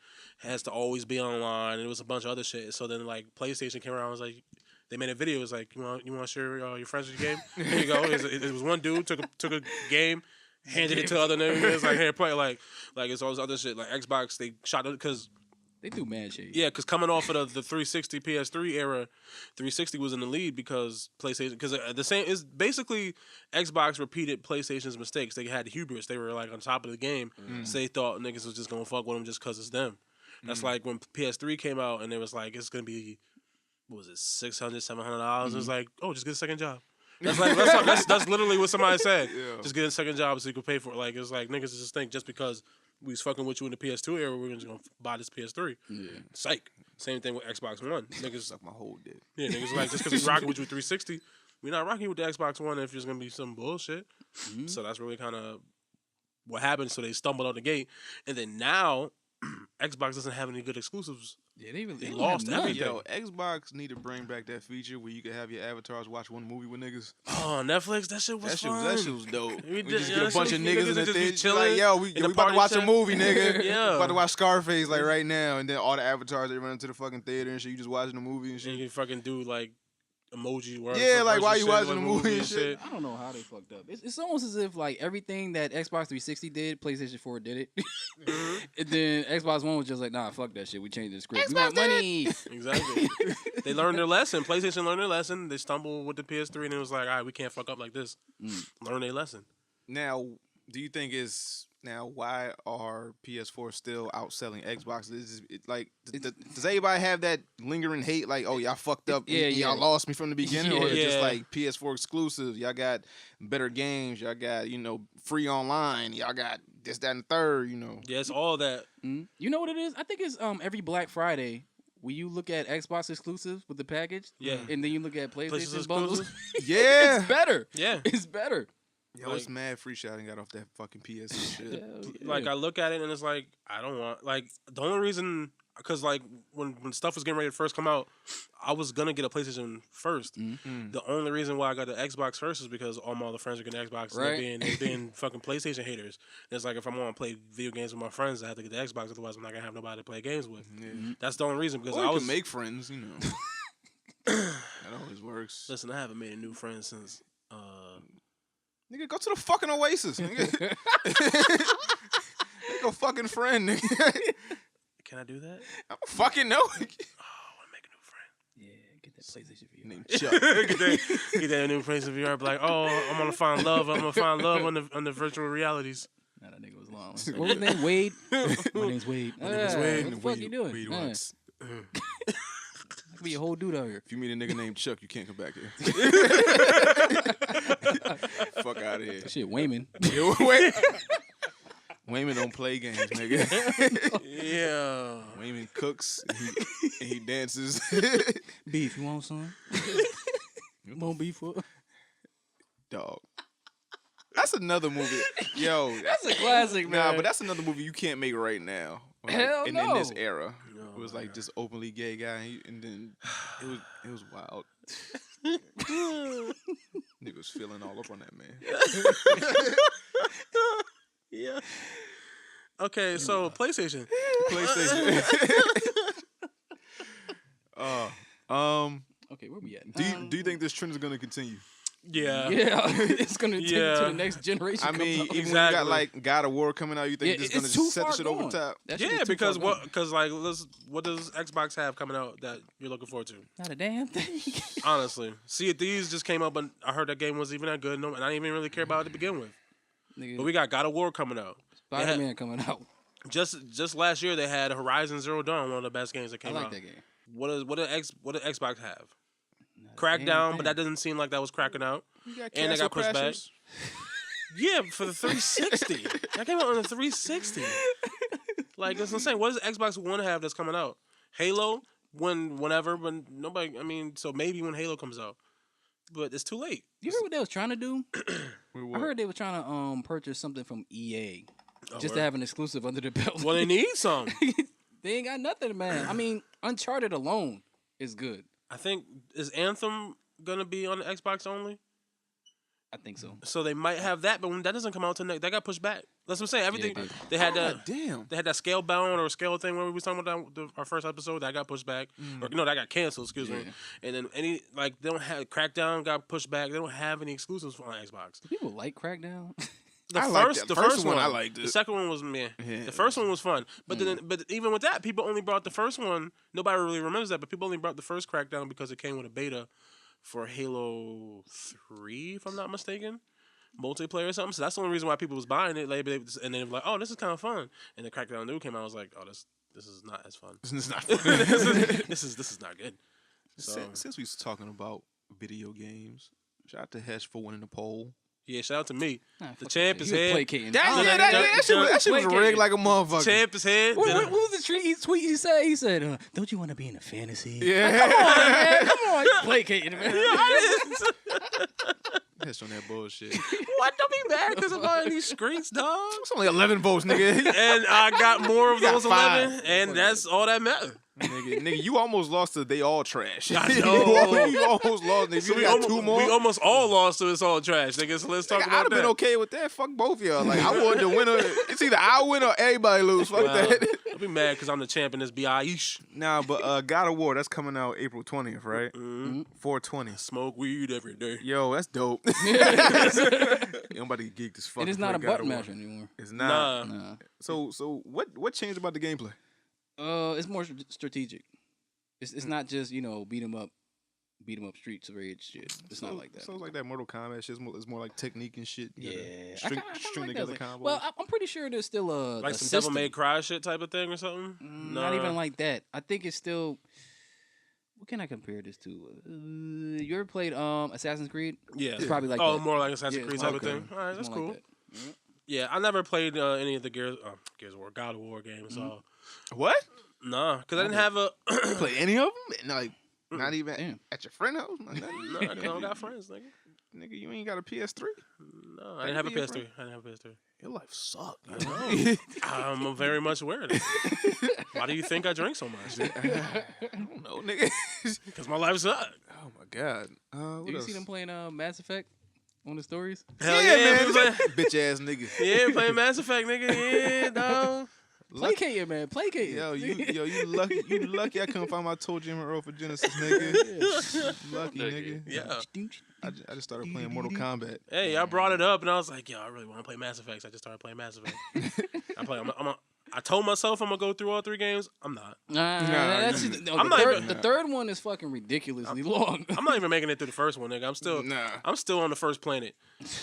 S4: it has to always be online. And it was a bunch of other shit. So then like PlayStation came around, and was like, they made a video. It was like, you want to share your friends with your game? Here you go. It was one dude took a game, handed it to other niggas. Like, here, play. Like it's all this other shit. Like Xbox, they shot it because
S6: They do mad shit.
S4: Yeah, because coming off of the 360 PS3 era, 360 was in the lead because PlayStation. Because the same is basically Xbox repeated PlayStation's mistakes. They had the hubris. They were like on top of the game, so they thought niggas was just gonna fuck with them just because it's them. That's like when PS3 came out and it was like it's gonna be, what was it, $600, $700? It was like, oh, just get a second job. That's like that's literally what somebody said.
S2: Yeah.
S4: Just get a second job so you can pay for it. Like it's like niggas just think just because we was fucking with you in the PS2 era, we're just gonna buy this PS3.
S6: Yeah.
S4: Psych. Same thing with Xbox One. Niggas
S2: Suck my whole dick.
S4: Yeah, niggas like just because we rocking with you with 360, we're not rocking with the Xbox One if it's gonna be some bullshit. So that's really kind of what happened. So they stumbled out the gate, and then now Xbox doesn't have any good exclusives.
S6: Yeah, they
S4: They
S6: don't
S4: lost
S6: have none.
S4: everything.
S2: Yo, Xbox need to bring back that feature where you can have your avatars watch one movie with niggas.
S4: Oh, Netflix, that shit was fun.
S2: That shit was dope.
S4: We
S2: We
S4: did-
S2: just
S4: yeah,
S2: get a
S4: that
S2: bunch
S4: shit
S2: of
S4: was-
S2: niggas
S4: niggas
S2: in the
S4: just be
S2: thing.
S4: chilling
S2: Like, yo, we
S4: in the
S2: about to
S4: party
S2: watch
S4: chat.
S2: a movie, nigga.
S4: Yeah.
S2: About to watch Scarface like right now, and then all the avatars they run into the fucking theater and shit. You just watching the movie and
S4: And
S2: shit.
S4: you can fucking do like emoji words.
S2: Yeah,
S4: for
S2: like, why
S4: versus
S2: you
S4: shit,
S2: watching
S4: like
S2: the movie and shit?
S6: I don't know how they fucked up. It's almost as if like everything that Xbox 360 did, PlayStation 4 did it. And then Xbox One was just like, nah, fuck that shit. We changed the script. We want money.
S4: Exactly. They learned their lesson. PlayStation learned their lesson. They stumbled with the PS3 and it was like, all right, we can't fuck up like this. Learn their lesson.
S2: Now, do you think why are PS4 still outselling Xbox? Does anybody have that lingering hate? Like, oh, y'all fucked up.
S6: Yeah,
S2: y'all
S6: yeah.
S2: lost me from the beginning, or it's just
S4: Yeah.
S2: like PS4 exclusives? Y'all got better games. Y'all got free online. Y'all got this, that, and third.
S4: Yeah, it's all that.
S6: You know what it is? I think it's every Black Friday when you look at Xbox exclusives with the package,
S4: Yeah.
S6: and then you look at
S4: PlayStation
S6: PlayStation bundles.
S4: exclusive?
S2: Yeah.
S6: It's better.
S4: Yeah.
S6: It's better.
S2: Yo, it's mad free shouting got off that fucking PS and shit.
S4: Like I look at it and it's like I don't want the only reason because like when stuff was getting ready to first come out, I was gonna get a PlayStation first. The only reason why I got the Xbox first is because all my other friends are getting Xbox
S6: Right.
S4: and they're being fucking PlayStation haters. And it's like if I want to play video games with my friends, I have to get the Xbox. Otherwise, I'm not gonna have nobody to play games with. That's the only reason because
S2: Or
S4: I
S2: you
S4: was
S2: can make friends, That always works.
S4: listen. I haven't made a new friend since.
S2: Nigga, go to the fucking Oasis, nigga. Go fucking friend, nigga.
S4: Can I do that?
S2: I don't fucking know.
S4: Oh, I want to make a new friend.
S6: Yeah, get that PlayStation VR.
S2: Named Chuck.
S4: get that new place of VR. Be like, oh, I'm gonna find love. I'm gonna find love on the virtual realities.
S6: Nah, that nigga was long. What was his name? Wade. My name's Wade.
S4: My name is Wade.
S6: What the fuck you doing?
S2: Read
S6: Man,
S2: once.
S6: could be a whole dude out here.
S2: If you meet a nigga named Chuck, you can't come back here. Fuck out of here.
S6: Shit, Wayman.
S2: Wait. Wayman don't play games, nigga.
S4: Yeah.
S2: Wayman cooks and he dances.
S6: Beef, you want some? You want beef?
S2: Dog. That's another movie. Yo,
S6: That's a classic, man.
S2: nah, but that's another movie you can't make right now. Like,
S6: Hell
S2: in
S6: no.
S2: this era.
S4: No,
S2: It was like just openly gay guy, and then it was wild. Nigga was feeling all up on that man.
S4: Yeah. Okay, so PlayStation.
S2: PlayStation.
S6: Okay, where we at?
S2: Do you think this trend is gonna continue?
S4: Yeah.
S6: Yeah, it's gonna take it to
S4: Yeah.
S6: the next generation.
S2: I mean,
S6: comes out.
S2: even when you got
S4: Exactly.
S2: like God of War coming out, you think
S6: Yeah,
S2: it's gonna
S6: it's too
S2: just set the
S6: far
S2: shit over
S6: gone.
S2: top?
S6: That shit
S4: Yeah,
S6: is too
S4: because
S6: far gone.
S4: because like what does Xbox have coming out that you're looking forward to?
S6: Not a damn thing.
S4: Honestly, Sea of Thieves just came up, and I heard that game wasn't even that good. No, and I didn't even really care about it to begin with.
S6: Nigga,
S4: But we got God of War coming out.
S6: Spider-Man coming out.
S4: Just last year they had Horizon Zero Dawn, one of the best games that
S6: I
S4: came
S6: like
S4: out.
S6: that game.
S4: What did Xbox have?
S6: Not a damn
S4: Crackdown,
S6: thing.
S4: but that doesn't seem like that was cracking out.
S2: You got
S4: And they got pushed back.
S2: Crashers.
S4: Yeah, for the 360. That came out on the 360. Like that's insane. What does Xbox One have that's coming out? Halo, whenever, but nobody. I mean, so maybe when Halo comes out, but it's too late.
S6: You heard what they was trying to do?
S2: Wait,
S6: I
S2: what?
S6: heard they were trying to purchase something from EA just to
S4: word.
S6: have an exclusive under the belt.
S4: Well, they need some.
S6: They ain't got nothing, man. I mean, Uncharted alone is good.
S4: I think is Anthem gonna be on the Xbox only?
S6: I think so.
S4: So they might have that, but when that doesn't come out till next, that got pushed back. That's what I'm saying. Everything
S6: it did.
S4: they had
S2: God
S4: that.
S2: damn.
S4: They had that scale bound or scale thing where we was talking about our first episode that got pushed back, or no, that got canceled. Excuse me. And then they don't have Crackdown got pushed back. They don't have any exclusives on Xbox.
S6: Do people like Crackdown?
S3: The first one I liked it.
S4: The second one was meh.
S3: Yeah.
S4: The first one was fun, but but even with that, people only brought the first one. Nobody really remembers that, but people only brought the first Crackdown because it came with a beta for Halo 3, if I'm not mistaken, multiplayer or something. So that's the only reason why people was buying it. Like, and then they were like, "Oh, this is kind of fun." And the Crackdown 2 came out. I was like, "Oh, this is not as fun.
S3: This is not.
S4: this is not good." So,
S3: Since we was talking about video games, shout out to Hesh for winning the poll.
S4: yeah, shout out to me.
S6: Nah,
S4: The
S6: fuck
S4: champ
S6: that
S4: is
S6: shit. You
S4: head.
S6: placating.
S3: That shit was rigged like a motherfucker.
S4: Champ is head.
S6: What was the tweet he said? He said, "Don't you want to be in a fantasy?"
S3: Yeah.
S6: Come on, man. Come on, you placating, man.
S3: Hesh on that bullshit.
S4: What? Don't be mad because I'm buying these screens, dog.
S3: It's only 11 votes, nigga.
S4: And I got more of
S3: You got
S4: those
S3: 5.
S4: 11, and that's all that matters.
S3: nigga, you almost lost to They All Trash.
S4: I know.
S3: you almost lost. Nigga.
S4: So
S3: You got 2 more.
S4: we almost all lost to It's All Trash, nigga. So let's talk
S3: I'd
S4: about
S3: have
S4: that.
S3: been okay with that. Fuck both of y'all. Like, I wanted the winner. It's either I win or everybody lose. Fuck
S4: Well,
S3: that.
S4: I'll be mad because I'm the champ in this B.I.E.sh.
S3: Nah, but God of War, that's coming out April 20th, right?
S4: Mm-hmm.
S3: 420.
S4: Smoke weed every day.
S3: Yo, that's dope. Nobody geeked as fuck.
S6: And it's
S3: before
S6: not a
S3: God of
S6: button
S3: War.
S6: masher anymore.
S3: It's not.
S4: Nah.
S3: So what changed about the gameplay?
S6: It's more strategic. It's not just beat 'em up streets rage shit. It's not like that.
S3: Sounds like that Mortal Kombat shit. It's more like technique and shit. You gotta
S6: Yeah,
S3: string
S6: I
S3: string
S6: like
S3: together
S6: that.
S3: combos.
S6: Well, I'm pretty sure there's still
S4: Like
S6: a
S4: some
S6: system.
S4: Devil May Cry shit type of thing or something?
S6: Not even like that. I think it's still. What can I compare this to? You ever played Assassin's Creed?
S4: Yeah.
S6: It's probably like
S4: oh,
S6: that.
S4: more like Assassin's
S6: Yeah,
S4: Creed
S6: it's
S4: type
S6: more-
S4: of thing. All right,
S6: It's
S4: that's
S6: more
S4: cool.
S6: like that.
S4: Yeah, I never played any of the Gears of War, God of War games. So
S3: what?
S4: nah, because I didn't have a.
S3: You play any of them? Like, not even
S6: Damn.
S3: at your friend house? Like, nothing?
S4: No, I don't got friends, nigga.
S3: Nigga, you ain't got a PS3?
S4: No, I didn't have a
S3: be your
S4: PS3.
S3: friend.
S4: I didn't have a PS3.
S3: Your life sucked.
S4: I'm very much aware of that. Why do you think I drink so much?
S3: I don't know, nigga.
S4: Because my life sucks.
S3: Oh my god. What
S6: Did you
S3: else?
S6: see them playing Mass Effect on the stories?
S4: Hell
S3: Yeah,
S4: yeah,
S3: man.
S4: we playing-
S3: Bitch ass nigga.
S4: yeah, playing Mass Effect, nigga. Yeah, dog.
S6: Placate, man. Placate.
S3: Yo, you lucky I couldn't find my Toe Jam Earl for Genesis, nigga. Lucky, nigga.
S4: Yeah.
S3: I just started playing Mortal Kombat.
S4: Hey, I brought it up and I was like, yo, I really want to play Mass Effect. So I just started playing Mass Effect. I told myself I'm gonna go through all 3 games. I'm not.
S6: That's just,
S4: I'm not even-
S6: the third one is fucking ridiculously long.
S4: I'm not even making it through the first one, nigga.
S3: Nah.
S4: I'm still on the first planet,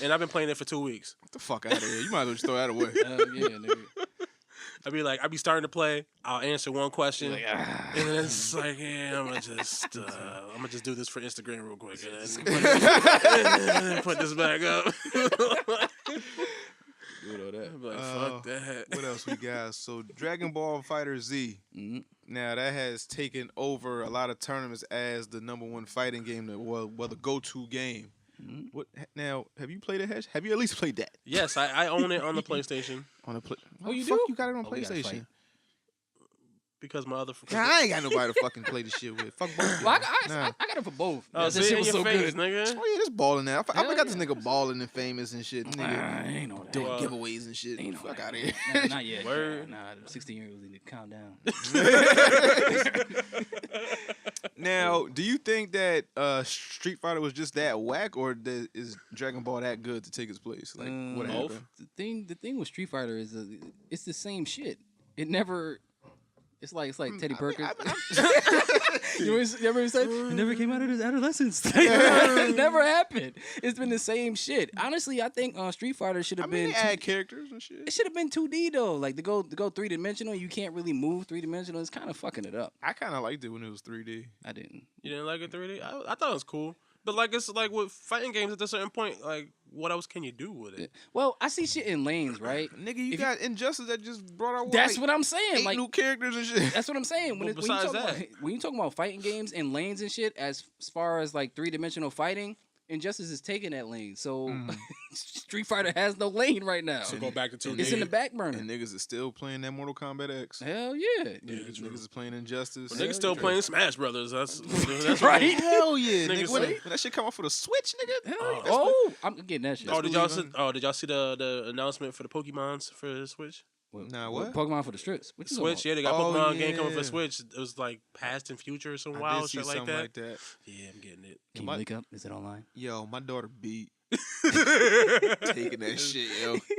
S4: and I've been playing it for 2 weeks.
S3: Get the fuck out of here. You might as well just throw that away.
S6: Yeah, nigga.
S4: I'd be starting to play. I'll answer one question, and then it's like, yeah, I'm gonna just do this for Instagram real quick, and then put this back up. I'm like, fuck that.
S3: What else we got? So Dragon Ball FighterZ.
S6: Mm-hmm.
S3: Now that has taken over a lot of tournaments as the #1 fighting game, the go-to game.
S6: Mm-hmm.
S3: What now? Have you played it, Hesh? Have you at least played that
S4: Yes, I own it on the PlayStation
S3: on a play?
S6: Oh, you
S3: fuck
S6: do?
S3: You got it on
S6: Oh, we gotta
S3: PlayStation.
S6: fight.
S4: because my other.
S3: I ain't got nobody to fucking play this shit with. Fuck both.
S6: Well,
S3: Nah.
S6: I got it for both.
S4: Oh,
S6: That
S4: see,
S6: shit
S4: in
S6: was
S4: your
S6: so
S4: face,
S6: good.
S4: nigga.
S3: Oh yeah, this balling now. I
S6: Hell
S3: forgot this
S6: yeah.
S3: nigga balling and famous and shit. Nigga
S6: I ain't know that.
S3: doing
S4: Well,
S3: giveaways and shit.
S6: Ain't no
S3: Fuck
S6: way.
S3: out of here.
S6: Not yet.
S4: Word.
S6: Nah, the 16-year-olds need to calm down.
S3: Now, do you think that Street Fighter was just that whack, or is Dragon Ball that good to take its place? Like, what
S4: both.
S3: happened?
S6: The thing with Street Fighter is it's the same shit. It never. It's like Teddy Perkins. You ever said it never came out of his adolescence? It never happened. It's been the same shit. Honestly, I think Street Fighter should have been.
S3: They add characters and shit.
S6: It should have been 2D though. Like to go 3-dimensional, you can't really move 3-dimensional. It's kind of fucking it up.
S3: I kind of liked it when it was 3D.
S6: I didn't.
S4: You didn't like it 3D? I thought it was cool. But like it's like with fighting games at a certain point, like what else can you do with it?
S6: Well, I see shit in lanes, right?
S3: Nigga, you got Injustice that just brought out
S6: That's what I'm saying.
S3: 8
S6: Like
S3: new characters and shit.
S6: that's what I'm saying.
S4: Well, besides
S6: When you talk about fighting games and lanes and shit, as far as like 3-dimensional fighting, Injustice is taking that lane. So Street Fighter has no lane right now.
S4: So go back to 2D.
S6: It's in the back burner.
S3: And niggas is still playing that Mortal Kombat X.
S6: Hell yeah.
S3: Niggas is playing Injustice.
S4: Niggas still playing Smash Brothers. That's
S6: Right?
S3: Hell yeah,
S4: Niggas
S3: nigga. When
S4: say-
S3: that shit come out for the Switch, nigga.
S6: Hell yeah. Oh, I'm getting that shit.
S4: Oh, did y'all see the announcement for the Pokemons for the Switch?
S3: Nah, what?
S6: Pokemon for the strips. What you
S4: Switch,
S6: talking
S4: yeah, they got
S3: Oh,
S4: Pokemon game coming for
S3: yeah.
S4: Switch. It was like past and future or some
S3: I
S4: wild
S3: did see
S4: shit like
S3: something
S4: that.
S3: like that.
S4: Yeah, I'm getting it.
S6: Can you link up? Is it online?
S3: Yo, my daughter beat Taking that shit,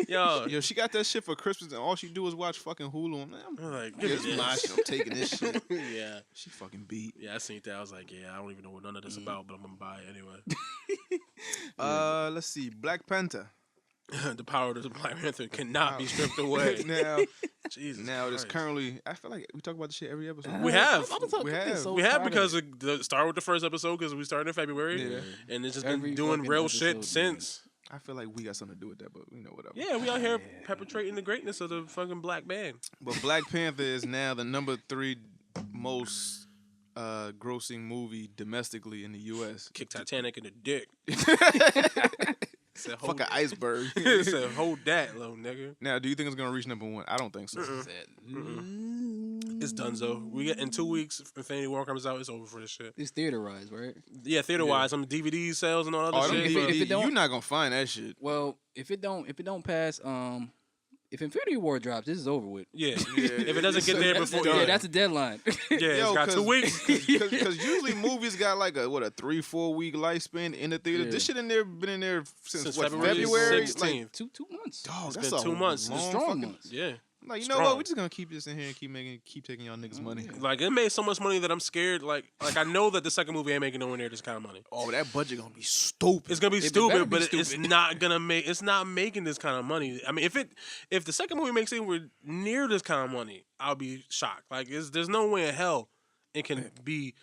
S3: yo. Yo, she got that shit for Christmas, and all she do is watch fucking Hulu. I'm like,
S4: give
S3: this
S4: me
S3: is my
S4: this.
S3: shit. I'm taking this shit.
S4: Yeah.
S3: She fucking beat.
S4: Yeah, I seen that. I was like, yeah, I don't even know what none of this about, but I'm gonna buy it anyway.
S3: Let's see, Black Panther.
S4: The power of the Black Panther cannot be stripped away.
S3: Now,
S4: Jesus.
S3: now there's
S4: Christ.
S3: currently. I feel like we talk about this shit every episode.
S4: We have.
S3: We have.
S4: Because start with the first episode because we started in February, and it's just been doing real shit since.
S3: I feel like we got something to do with that, but whatever.
S4: Yeah, we out here perpetrating the greatness of the fucking black man.
S3: But Black Panther is now the number 3 most grossing movie domestically in the U.S.
S4: Kick Titanic in the dick. Said,
S3: Fuck an iceberg.
S4: Said, hold that, little nigga.
S3: Now, do you think it's gonna reach number 1? I don't think so.
S4: It's donezo. We get in 2 weeks. Infinity War comes out. It's over for this shit.
S6: It's theaterized, right?
S4: Yeah, theater wise, some DVD sales and all that shit.
S6: If it don't-
S3: you're not gonna find that shit.
S6: Well, if it don't pass, if Infinity War drops, this is over with.
S4: Yeah. If it doesn't get there before,
S6: Yeah, that's a deadline.
S4: it's got 2 weeks.
S3: Because usually movies got like a 3-4 week lifespan in the theater.
S6: Yeah.
S3: This shit been in there since what,
S4: February
S3: February?
S4: 16th.
S3: Like,
S6: two months.
S3: dog,
S4: It's
S3: that's
S4: been
S3: a
S4: 2 months.
S3: long
S6: Strong
S3: fucking-
S6: months.
S4: Yeah.
S3: Like, you know
S4: Strong.
S3: what? We're just gonna keep this in here and keep taking y'all niggas' money.
S4: Like it made so much money that I'm scared. Like I know that the second movie ain't making nowhere near this kind of money.
S3: Oh, that budget gonna be stupid.
S4: It's gonna be
S6: better
S4: stupid,
S6: be
S4: but
S6: stupid.
S4: it's not gonna make. It's not making this kind of money. I mean, if the second movie makes anywhere near this kind of money, I'll be shocked. Like there's no way in hell it can be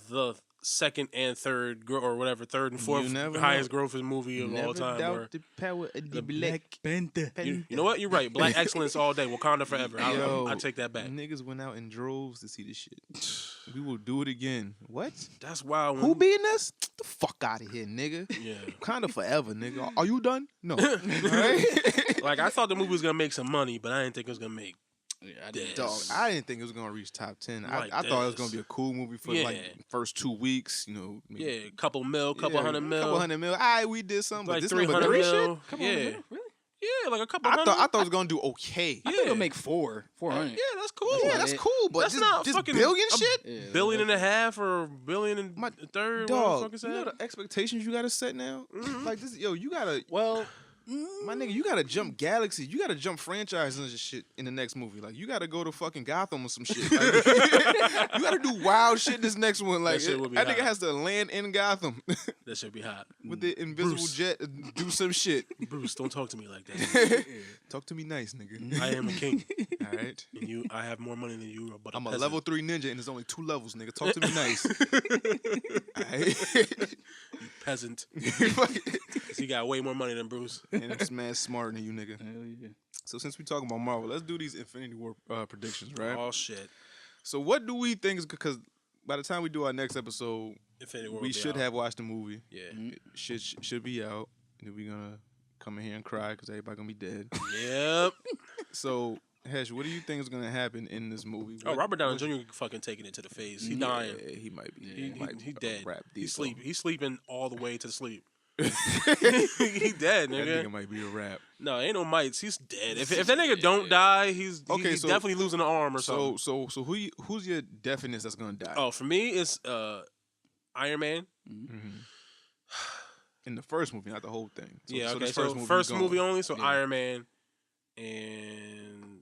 S4: the second and third or whatever third and fourth highest grossing movie of all time.
S3: Doubt
S4: Or
S3: the power of the
S6: Black Panther.
S4: you know what? You're right. Black excellence all day. Wakanda forever. I take that back.
S3: Niggas went out in droves to see this shit. We will do it again. What?
S4: That's wild.
S3: Who beating us? Get the fuck out of here, nigga.
S4: Yeah.
S3: Kind of forever, nigga. Are you done? No. Right?
S4: Like I thought the movie was gonna make some money, but I didn't think it was gonna make.
S3: Dog, I didn't think it was gonna reach top 10.
S4: Like
S3: I thought it was
S4: this.
S3: gonna be a cool movie for like first 2 weeks. Maybe,
S4: Yeah, couple hundred mil.
S3: Couple hundred mil. All right, we did something.
S4: Like
S3: but this number
S4: 300
S3: 3
S4: mil.
S3: shit?
S4: Yeah.
S6: Really?
S4: Yeah, like a couple
S3: I
S4: hundred.
S3: thought it was gonna do okay.
S6: I think it'll make 400.
S4: Yeah, that's cool.
S3: Yeah, that's cool. But
S4: That's
S3: this,
S4: not
S3: this
S4: fucking
S3: billion
S4: a
S3: shit?
S6: Yeah,
S4: billion and a half or billion and a third.
S3: Dog,
S4: what the fuck is
S3: you know
S4: that?
S3: the expectations you gotta set now? Like this, yo, you gotta,
S6: Well,
S3: my nigga, you gotta jump galaxies. You gotta jump franchises and shit in the next movie. Like, you gotta go to fucking Gotham or some shit. Like, you gotta do wild shit in this next one. Like,
S4: shit would be
S3: that nigga
S4: hot.
S3: has to land in Gotham
S4: That should be hot.
S3: with the invisible
S4: Bruce.
S3: jet and do some shit.
S4: Bruce, don't talk to me like that.
S3: Talk to me nice, nigga.
S4: I am a king,
S3: All right.
S4: and I have more money than you. But
S3: I'm a
S4: peasant.
S3: level 3 ninja and there's only 2 levels, nigga. Talk to me nice. All right.
S4: peasant. 'Cause he got way more money than Bruce.
S3: And this man's smarter than you, nigga.
S6: hell yeah.
S3: So since we talking about Marvel, let's do these Infinity War predictions, right?
S4: Oh shit.
S3: So what do we think is, because by the time we do our next episode,
S4: Infinity War.
S3: we
S4: will be
S3: should
S4: out.
S3: have watched the movie.
S4: Yeah.
S3: It should be out. And then we're gonna come in here and cry because everybody gonna be dead.
S4: Yep.
S3: So Hesh, what do you think is gonna happen in this movie?
S4: Oh, Robert Downey Jr. fucking taking it to the face. He dying.
S3: Yeah, he might be.
S4: He dead.
S3: Rap
S4: He's
S3: Depot.
S4: He's sleeping all the way to sleep. He dead,
S3: That
S4: nigga.
S3: nigga might be a rap.
S4: No, ain't no mites. He's dead. If that nigga don't die, he's
S3: So-
S4: definitely losing an arm or
S3: So
S4: something.
S3: so who's your definite that's gonna die?
S4: Oh, for me, it's Iron Man.
S3: In the first movie, not the whole thing. So,
S4: Yeah,
S3: so
S4: okay.
S3: this
S4: So
S3: movie
S4: first
S3: gone.
S4: movie only. So
S3: Yeah.
S4: Iron Man and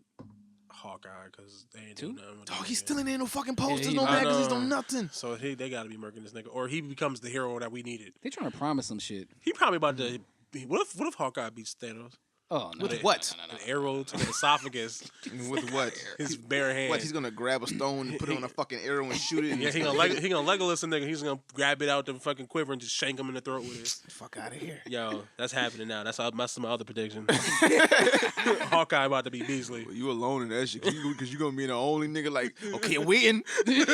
S4: Hawkeye, because they ain't doing nothing with
S3: Dog,
S4: that
S3: he's
S4: nigga.
S3: still in there, no fucking posters,
S6: he-
S3: no
S4: I
S3: magazines, no
S4: know.
S3: nothing.
S4: So they got to be murking this nigga, or he becomes the hero that we needed.
S6: They trying to promise some shit.
S4: He probably about to. What if Hawkeye beats Thanos?
S6: Oh no.
S3: With what?
S4: An arrow to the esophagus,
S3: With what?
S4: his bare hand.
S3: What? He's gonna grab a stone and put it on a fucking arrow and shoot it. And
S4: Yeah, he gonna Legolas a nigga. He's gonna grab it out the fucking quiver and just shank him in the throat with it.
S3: Fuck out of here.
S4: Yo, that's happening now. That's my other prediction. Hawkeye about to be Beasley.
S3: Well, you alone in that shit because you gonna be the only nigga like, okay, I'm waiting. You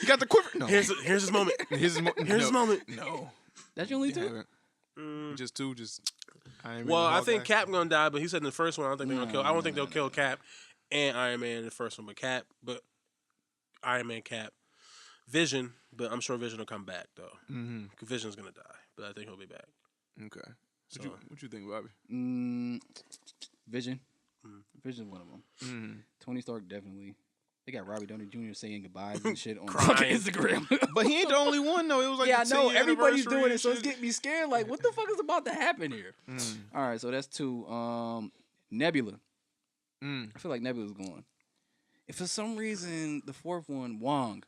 S3: got the quiver. No.
S4: Here's his moment.
S3: Here's his
S4: moment.
S3: No.
S6: That's your only two?
S3: Just two. Just. Iron Man
S4: Well,
S3: and
S4: I think
S3: Hawkeye.
S4: Cap gonna die, but he said in the first one, I don't think they're gonna kill. I don't think they'll kill Cap and Iron Man in the first one, but Iron Man, Cap, Vision, but I'm sure Vision will come back though.
S3: Mm-hmm.
S4: Vision's gonna die, but I think he'll be back.
S3: Okay.
S4: So-
S3: What you think, Bobby?
S6: Vision.
S4: Mm.
S6: Vision's one of them.
S3: Mm.
S6: Tony Stark definitely. They got Robbie Downey Jr. saying goodbyes and shit on
S4: Crying.
S6: fucking Instagram.
S3: But he ain't the only one though. It was like
S6: yeah, I
S3: the
S6: know
S3: 10-year
S6: everybody's
S3: anniversary
S6: doing it,
S3: and
S6: so it's
S3: shit.
S6: getting me scared. Like, what the fuck is about to happen here? All right, so that's 2. Nebula. I feel like Nebula's going. If for some reason the 4th one, Wong.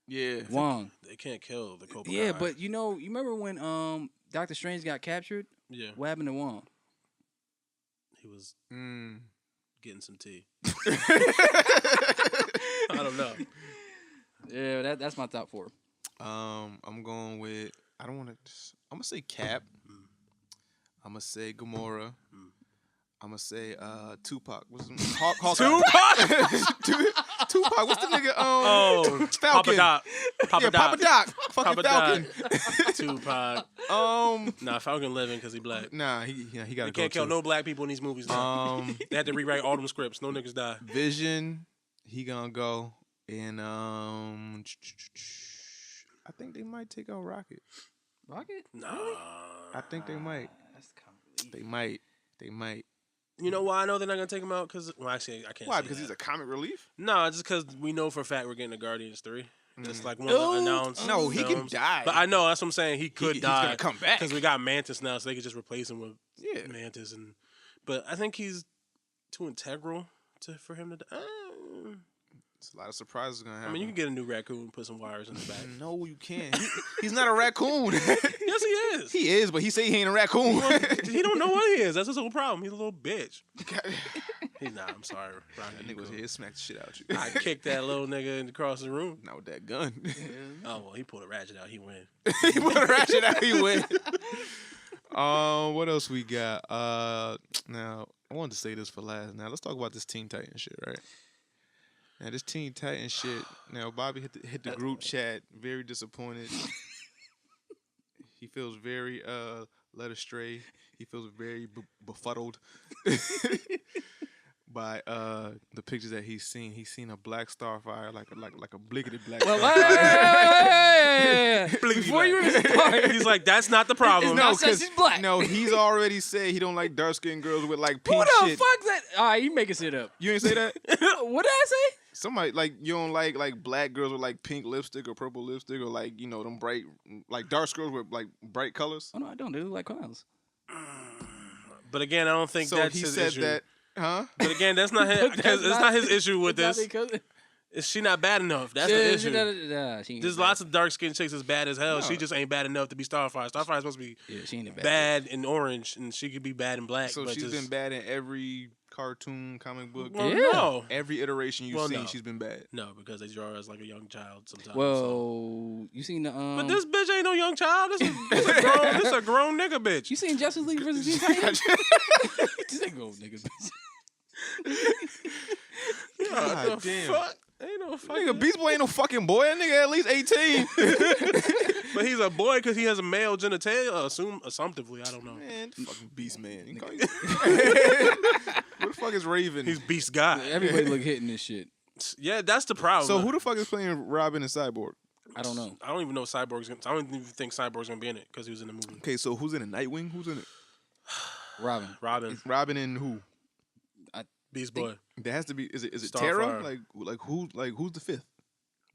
S3: Yeah.
S6: Wong.
S4: They can't kill the Cobra
S6: Yeah,
S4: Kai.
S6: but you remember when Doctor Strange got captured?
S4: Yeah,
S6: What happened to Wong?
S4: he was
S3: Mm.
S4: getting some tea. I don't know.
S6: Yeah, that's my top 4.
S3: I'm going with. I don't want to. I'm gonna say Cap. I'm gonna say Gamora. I'm gonna say Tupac. What's his name? Tupac. What's the nigga?
S4: Oh,
S3: Falcon.
S4: Papa Doc.
S3: Yeah, Papa Doc. Fucking
S4: Papa Doc.
S3: Falcon.
S4: Tupac. Nah, Falcon living because he black.
S3: Nah, he got to
S4: They
S3: go
S4: can't kill
S3: too.
S4: no black people in these movies now. They had to rewrite all them scripts. No niggas die.
S3: Vision. He gonna go. And I think they might take out Rocket.
S6: Rocket?
S4: Nah.
S3: I think they might.
S6: That's kind of
S3: They might.
S4: You know why I know they're not gonna take him out? Because actually I can't.
S3: Why?
S4: say
S3: Because
S4: that.
S3: he's a comic relief?
S4: No, just because we know for a fact we're getting a Guardians 3. It's like one of the announced.
S3: No, he can
S4: films.
S3: die.
S4: But I know that's what I'm saying. He could
S3: He's
S4: die.
S3: gonna come back.
S4: because we got Mantis now, so they could just replace him with
S3: Yeah.
S4: Mantis. But I think he's too integral for him to die.
S3: It's a lot of surprises gonna happen.
S4: I mean, you can get a new raccoon and put some wires in the back.
S3: No, you can't. He's not a raccoon.
S4: Yes, he is.
S3: He is, but he say he ain't a raccoon.
S4: He don't know what he is. That's his whole problem. He's a little bitch. He's not. I'm sorry, Rocky.
S3: That nigga was here, smack the shit out you.
S4: I kicked that little nigga across the room.
S3: Not with that gun.
S4: Oh well, he pulled a ratchet out. He win.
S3: He put a ratchet out. He went. What else we got? Now I wanted to say this for last. Now let's talk about this Teen Titans shit, right? Now this Teen Titans shit. Now Bobby hit the group chat, very disappointed. He feels very led astray. He feels very befuddled by the pictures that he's seen. He's seen a black starfire, like a blickety black.
S6: Before you even start,
S4: He's like, that's not the problem.
S6: No, says he's black.
S3: No, he's already said he don't like dark skinned girls with like pink
S6: what the
S3: shit.
S6: fuck's that? All right, you making shit up.
S3: You ain't say that?
S6: What did I say?
S3: Somebody like you don't like black girls with like pink lipstick or purple lipstick or like them bright like dark girls with like bright colors.
S6: Oh no, I don't. They look like clowns.
S4: But again, I don't think
S3: So
S4: that's
S3: he
S4: his
S3: said
S4: issue.
S3: that, huh?
S4: But again, that's not his.
S6: That's
S4: Because it's
S6: not-
S4: not his issue with
S6: It's
S4: this.
S6: not because-
S4: Is she not bad enough? That's the issue.
S6: She ain't
S4: There's
S6: bad.
S4: lots of dark skinned chicks that's bad as hell. She just ain't bad enough to be Starfire. Starfire's supposed to be
S6: Yeah, she ain't a bad.
S4: bad in orange, and she could be bad in black.
S3: So
S4: but
S3: she's
S4: just,
S3: been bad in every cartoon, comic book,
S4: Well,
S6: Yeah.
S4: no,
S3: every iteration you've
S4: Well,
S3: seen.
S4: no.
S3: She's been bad.
S4: no, because they draw her as like a young child sometimes. so.
S6: Well, you seen the
S4: But this bitch ain't no young child. This is a grown nigga bitch.
S6: You seen Justice League versus Teen Titans? This ain't go niggas.
S3: God damn.
S4: Fuck? Ain't no fucking.
S3: Nigga, Beast Boy ain't no fucking boy. That nigga at least 18.
S4: But he's a boy because he has a male genitalia. Assumptively, I don't know.
S3: Man, the fucking Beast Man. You call you- Who the fuck is Raven?
S4: He's Beast God.
S6: Everybody look hitting this shit.
S4: Yeah, that's the problem.
S3: So who the fuck is playing Robin and Cyborg?
S6: I don't know.
S4: I don't even know Cyborg's. I don't even think Cyborg's gonna be in it because he was in the movie.
S3: Okay, so who's in it? Nightwing? Who's in it?
S6: Robin.
S4: Robin,
S3: Robin and who?
S4: Beast Boy.
S3: There has to be. Is it
S4: Starfire.
S3: Terra? Who's the fifth?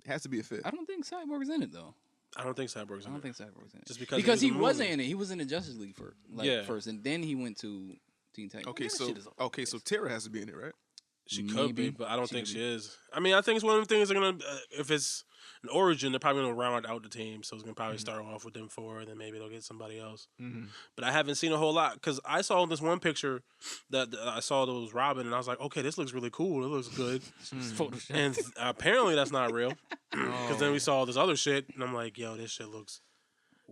S3: It has to be a fifth.
S6: I don't think Cyborg's in it though.
S4: I don't think Cyborg's
S6: I
S4: in
S6: don't
S4: it.
S6: think Cyborg's in it.
S4: Just because
S6: he
S4: in the
S6: wasn't
S4: movie.
S6: in it. He was in the Justice League first, and then he went to Teen Titans.
S3: Okay,
S6: That
S3: so
S6: shit is all
S3: so Terra has to be in it, right?
S4: She could be,
S6: Maybe.
S4: but I don't think
S6: She
S4: she
S6: could
S4: is. I mean, I think it's one of the things they're gonna. If it's an origin, they're probably gonna round out the team. So it's gonna probably start off with them four, and then maybe they'll get somebody else. But I haven't seen a whole lot because I saw this one picture that I saw that was Robin, and I was like, okay, this looks really cool. It looks good.
S6: Photoshop.
S4: And apparently that's not real. Because then we saw this other shit, and I'm like, yo, this shit looks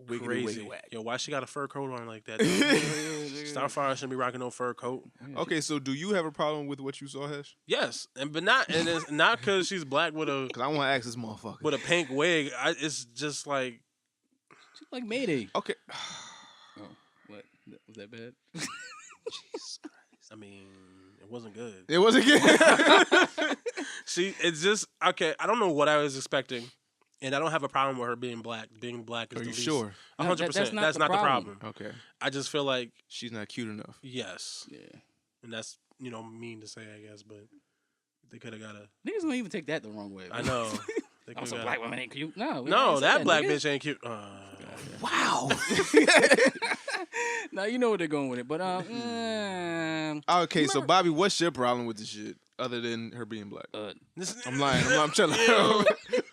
S3: Wiggity
S4: crazy.
S3: wig whack.
S4: Yo, why she got a fur coat on like that? Starfire shouldn't be rocking no fur coat.
S3: Okay, so do you have a problem with what you saw, Hesh?
S4: Yes, but not, and it's not because she's black with a
S3: Because I want to ask this motherfucker.
S4: with a pink wig. It's just like
S6: Like Mayday.
S3: Okay.
S6: Oh, what? Was that bad?
S4: I mean, it wasn't good.
S3: It wasn't good.
S4: It's just okay. I don't know what I was expecting, and I don't have a problem with her being black. Being black is
S3: Are
S4: the
S3: you
S4: least.
S3: sure?
S4: 100%. That's not the problem.
S3: Okay.
S4: I just feel like
S3: She's not cute enough.
S4: yes,
S6: Yeah.
S4: and that's mean to say, I guess, but They could have got a.
S6: Niggas don't even take that the wrong way.
S4: I know.
S6: I'm so black women ain't cute. No,
S4: No, that black bitch ain't cute.
S6: Wow. Now you know where they're going with it, but
S3: Okay, so Bobby, what's your problem with the shit other than her being black? I'm lying. I'm trying to.
S4: Trying to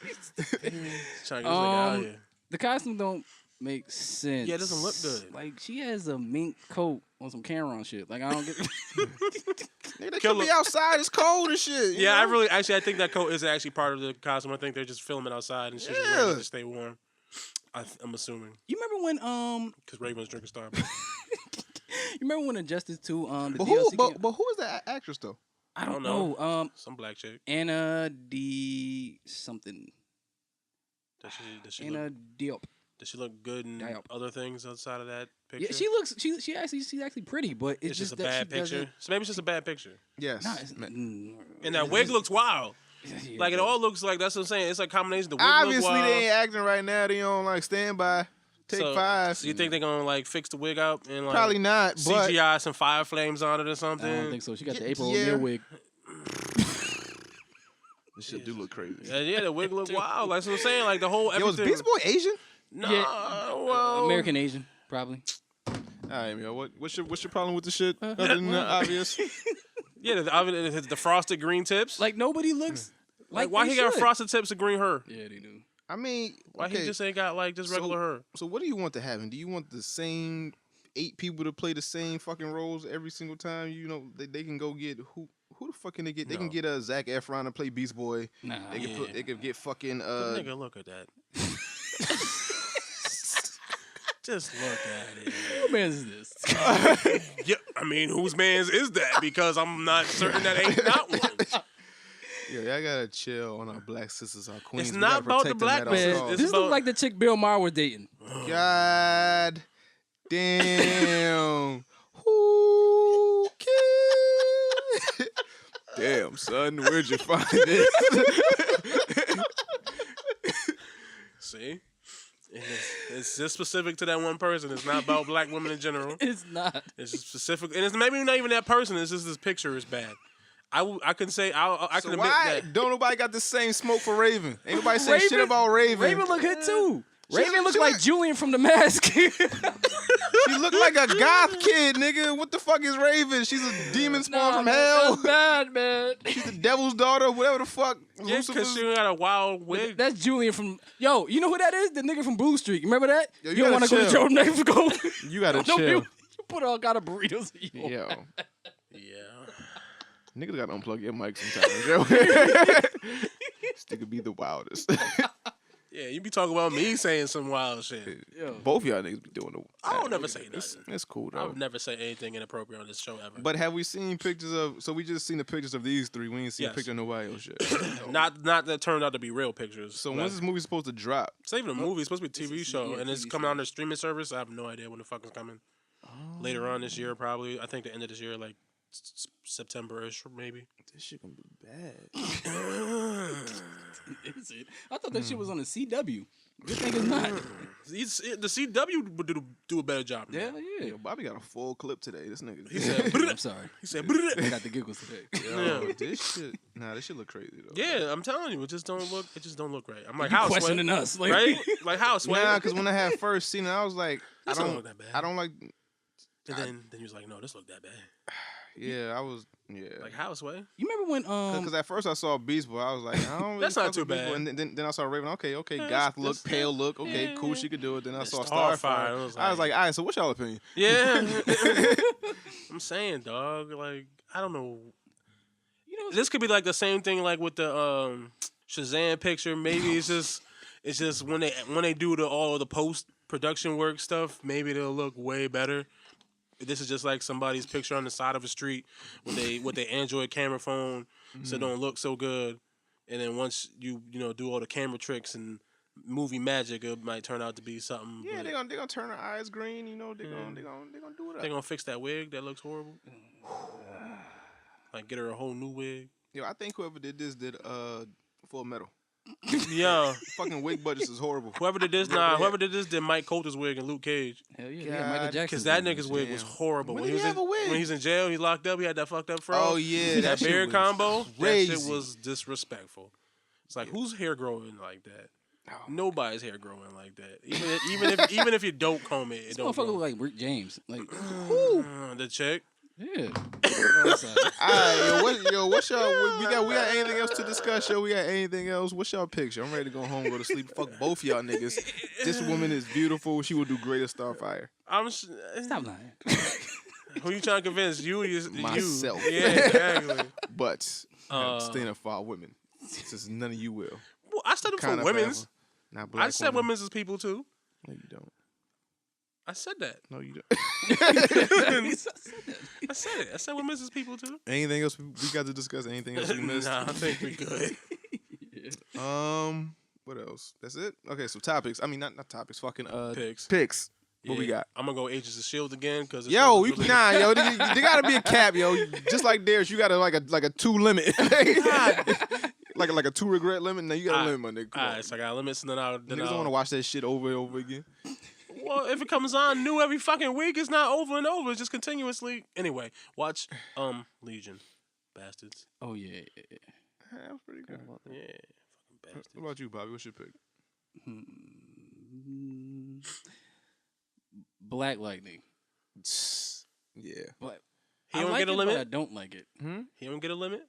S4: get this nigga out here.
S6: The costume don't make sense.
S4: Yeah, it doesn't look good.
S6: Like she has a mink coat on some Cameron shit. Like I don't get.
S3: They could be outside. It's cold and shit.
S4: Yeah,
S3: you know?
S4: I think that coat is actually part of the costume. I think they're just filming outside and she's wearing it to stay warm. I'm assuming.
S6: You remember when
S4: because Raven's drinking Starbucks.
S6: You remember when Injustice 2 the
S3: But
S6: DLC
S3: who is that actress though?
S6: I don't know.
S4: Some black chick.
S6: Anna D something.
S4: Does she
S6: Anna Diop.
S4: Does she look good in other things outside of that picture?
S6: Yeah, she's actually pretty, but it's just
S4: a bad picture. So maybe it's just a bad picture.
S3: Yes.
S4: And that wig looks wild.
S6: Yeah,
S4: like it all looks like that's what I'm saying. It's like a combination. The wig
S3: Obviously
S4: look wild.
S3: they ain't acting right now. They on like standby. Take 5.
S4: So you think they're gonna like fix the wig up and like
S3: probably not? But
S4: CGI some fire flames on it or something?
S6: I don't think so. She got the April O'Neil wig.
S3: This shit do look crazy.
S4: Yeah, the wig look wild. Like what I'm saying, like the whole everything.
S3: Was Beast Boy Asian?
S4: No,
S6: well, American Asian probably.
S3: All right, yo, what's your problem with the shit? Other than the obvious.
S4: Yeah, the frosted green tips.
S6: Like nobody looks like
S4: why he got frosted tips and green hair?
S6: Yeah, they do.
S3: I mean,
S4: why he just ain't got like just regular hair?
S3: So what do you want to happen? Do you want the same 8 people to play the same fucking roles every single time? You know, they can go get who the fuck can they get? They can get Zac Efron to play Beast Boy.
S6: Nah,
S3: they could get fucking
S4: Good nigga, look at that. Just look at it.
S6: Who man's is this?
S4: Yeah, I mean, whose man's is that? Because I'm not certain that ain't not one.
S3: Yeah, I gotta chill on our black sisters, our queens.
S4: It's not about the black man.
S6: This looks like the chick Bill Maher was dating.
S3: God damn. Who cares? Damn, son, where'd you find this?
S4: See? It's just specific to that one person. It's not about black women in general.
S6: It's not.
S4: It's just specific. And it's maybe not even that person. It's just this picture is bad. I can say, I can admit that.
S3: Don't nobody got the same smoke for Raven? Ain't nobody saying shit about Raven.
S6: Raven look good too. Raven look like Julian from The Mask.
S3: She look like a goth kid, nigga. What the fuck is Raven? She's a demon spawn from hell.
S6: That's bad, man.
S3: She's the devil's daughter, whatever the fuck.
S4: Yeah, because she got a wild wig.
S6: That's Julian from... Yo, you know who that is? The nigga from Blue Streak. Remember that?
S3: Yo,
S6: you don't want to go to Joe Mexico.
S3: You gotta chill.
S6: You put all kind of burritos in you.
S3: Yo.
S4: Yeah.
S3: Niggas gotta unplug your mic sometimes, yo. This nigga be the wildest.
S4: Yeah, you be talking about me saying some wild shit.
S6: Yo.
S3: Both y'all niggas be doing the...
S4: I don't never say nothing.
S3: It's cool, though.
S4: I would never say anything inappropriate on this show ever.
S3: But have we seen pictures of... So we just seen the pictures of these 3. We ain't seen a picture of nobody else shit.
S4: Not that turned out to be real pictures.
S3: So when's this movie supposed to drop?
S4: It's not even a movie. It's supposed to be a TV show.
S6: yeah,
S4: And it's
S6: TV
S4: coming on their streaming service. I have no idea when the fuck it's coming. Later on this year, probably. I think the end of this year, like September-ish, maybe.
S3: This shit gonna be bad.
S6: Is it? I thought that shit was on the CW. Good thing it's not.
S4: The CW would do a better job.
S6: Yeah.
S3: Yo, Bobby got a full clip today. This nigga...
S4: He said,
S6: I'm sorry.
S4: He said,
S6: I got the giggles today.
S3: Yo, this shit... Nah, this shit look crazy, though.
S4: yeah, I'm telling you, it just don't look right. I'm like,
S6: You
S4: how
S6: questioning
S4: Sway?
S6: us, like-
S4: right? Like how Sway?
S3: Nah, because when I had first seen it, I was like...
S4: This don't look that bad.
S3: I don't like...
S4: And then you was like, no, this look that bad.
S3: Yeah, I was... Yeah.
S4: Like how Sway?
S6: You remember when
S3: Because at first I saw Beast Boy, I was like, I don't really
S4: That's not
S3: fuck
S4: too
S3: with Beast
S4: bad.
S3: Boy. And then I saw Raven. Okay,
S4: Yeah,
S3: goth look,
S4: that's-
S3: pale look. Okay,
S4: yeah,
S3: cool,
S4: yeah.
S3: she could do it. Then I
S4: And
S3: saw
S4: Starfire,
S3: Starfire.
S4: I
S3: I
S4: was
S3: was like, all right, so what's y'all opinion?
S4: Yeah. I'm saying, dog. Like I don't know.
S6: you know
S4: This could be like the same thing, like with the Shazam picture. Maybe it's just when they do all the post production work stuff. Maybe they'll look way better. This is just like somebody's picture on the side of a street with their Android camera phone, so it don't look so good. And then once you do all the camera tricks and movie magic, it might turn out to be something.
S3: Yeah,
S4: but
S3: they're gonna turn her eyes green. You know, they're gonna do it.
S4: they're gonna fix that wig that looks horrible. Like get her a whole new wig.
S3: Yo, I think whoever did this did Full Metal.
S4: Yo,
S3: Fucking wig budgets is horrible.
S4: whoever did this, whoever did this did Mike Coulter's wig and Luke Cage.
S6: Hell yeah, Michael Jackson.
S4: Because that nigga's wig was horrible.
S3: When
S4: When
S3: did
S4: he
S3: he
S4: was
S3: have a wig?
S4: when he's in jail, he locked up. He had that fucked up fro.
S3: Oh yeah,
S4: that
S3: shit
S4: beard
S3: was
S4: combo.
S3: crazy.
S4: That shit was disrespectful. It's like whose hair growing like that? Nobody's hair growing like that. Even if you don't comb it, it
S6: This
S4: don't
S6: motherfucker
S4: grow.
S6: look like Rick James. Like,
S4: The chick.
S6: yeah.
S3: Alright, what's y'all? We got anything else to discuss? Yo, we got anything else? What's y'all picture? I'm ready to go home, go to sleep. Fuck both y'all niggas. This woman is beautiful. She will do great at Starfire.
S6: Stop lying.
S4: Who you trying to convince? You or
S3: Myself.
S4: You? Yeah, exactly.
S3: But I'm staying up for our women. Since none of you will.
S4: Well, I said them
S3: Kinda
S4: for women's.
S3: forever. Not black
S4: I said
S3: women.
S4: women's as people too.
S3: No, you don't.
S4: I said that.
S3: No, you don't.
S4: I said it. I said women's as people too.
S3: Anything else we got to discuss? Anything else we missed?
S4: Nah, I think we're good.
S3: What else? That's it? Okay, so topics. I mean, not topics. Fucking
S4: Picks.
S3: Picks. What we
S4: Yeah.
S3: got?
S4: I'm gonna go Agents of Shield again because
S3: Yo, there gotta be a cap, yo. Just like theirs, you got like a 2 limit, like a 2 regret limit. Now you got a limit, my nigga. Come on.
S4: Alright, so I got limits, and then
S3: Niggas don't want to watch that shit over and over again.
S4: Well, if it comes on new every fucking week, it's not over and over. It's just continuously. Anyway, watch Legion, bastards.
S6: Oh yeah.
S3: That was pretty good.
S4: Yeah, fucking bastards.
S3: What about you, Bobby? What's your pick?
S6: Black Lightning.
S3: Yeah.
S6: But
S4: He
S6: I
S4: don't
S6: like
S4: get a
S6: it,
S4: limit?
S6: but I don't like it.
S4: He don't get a limit.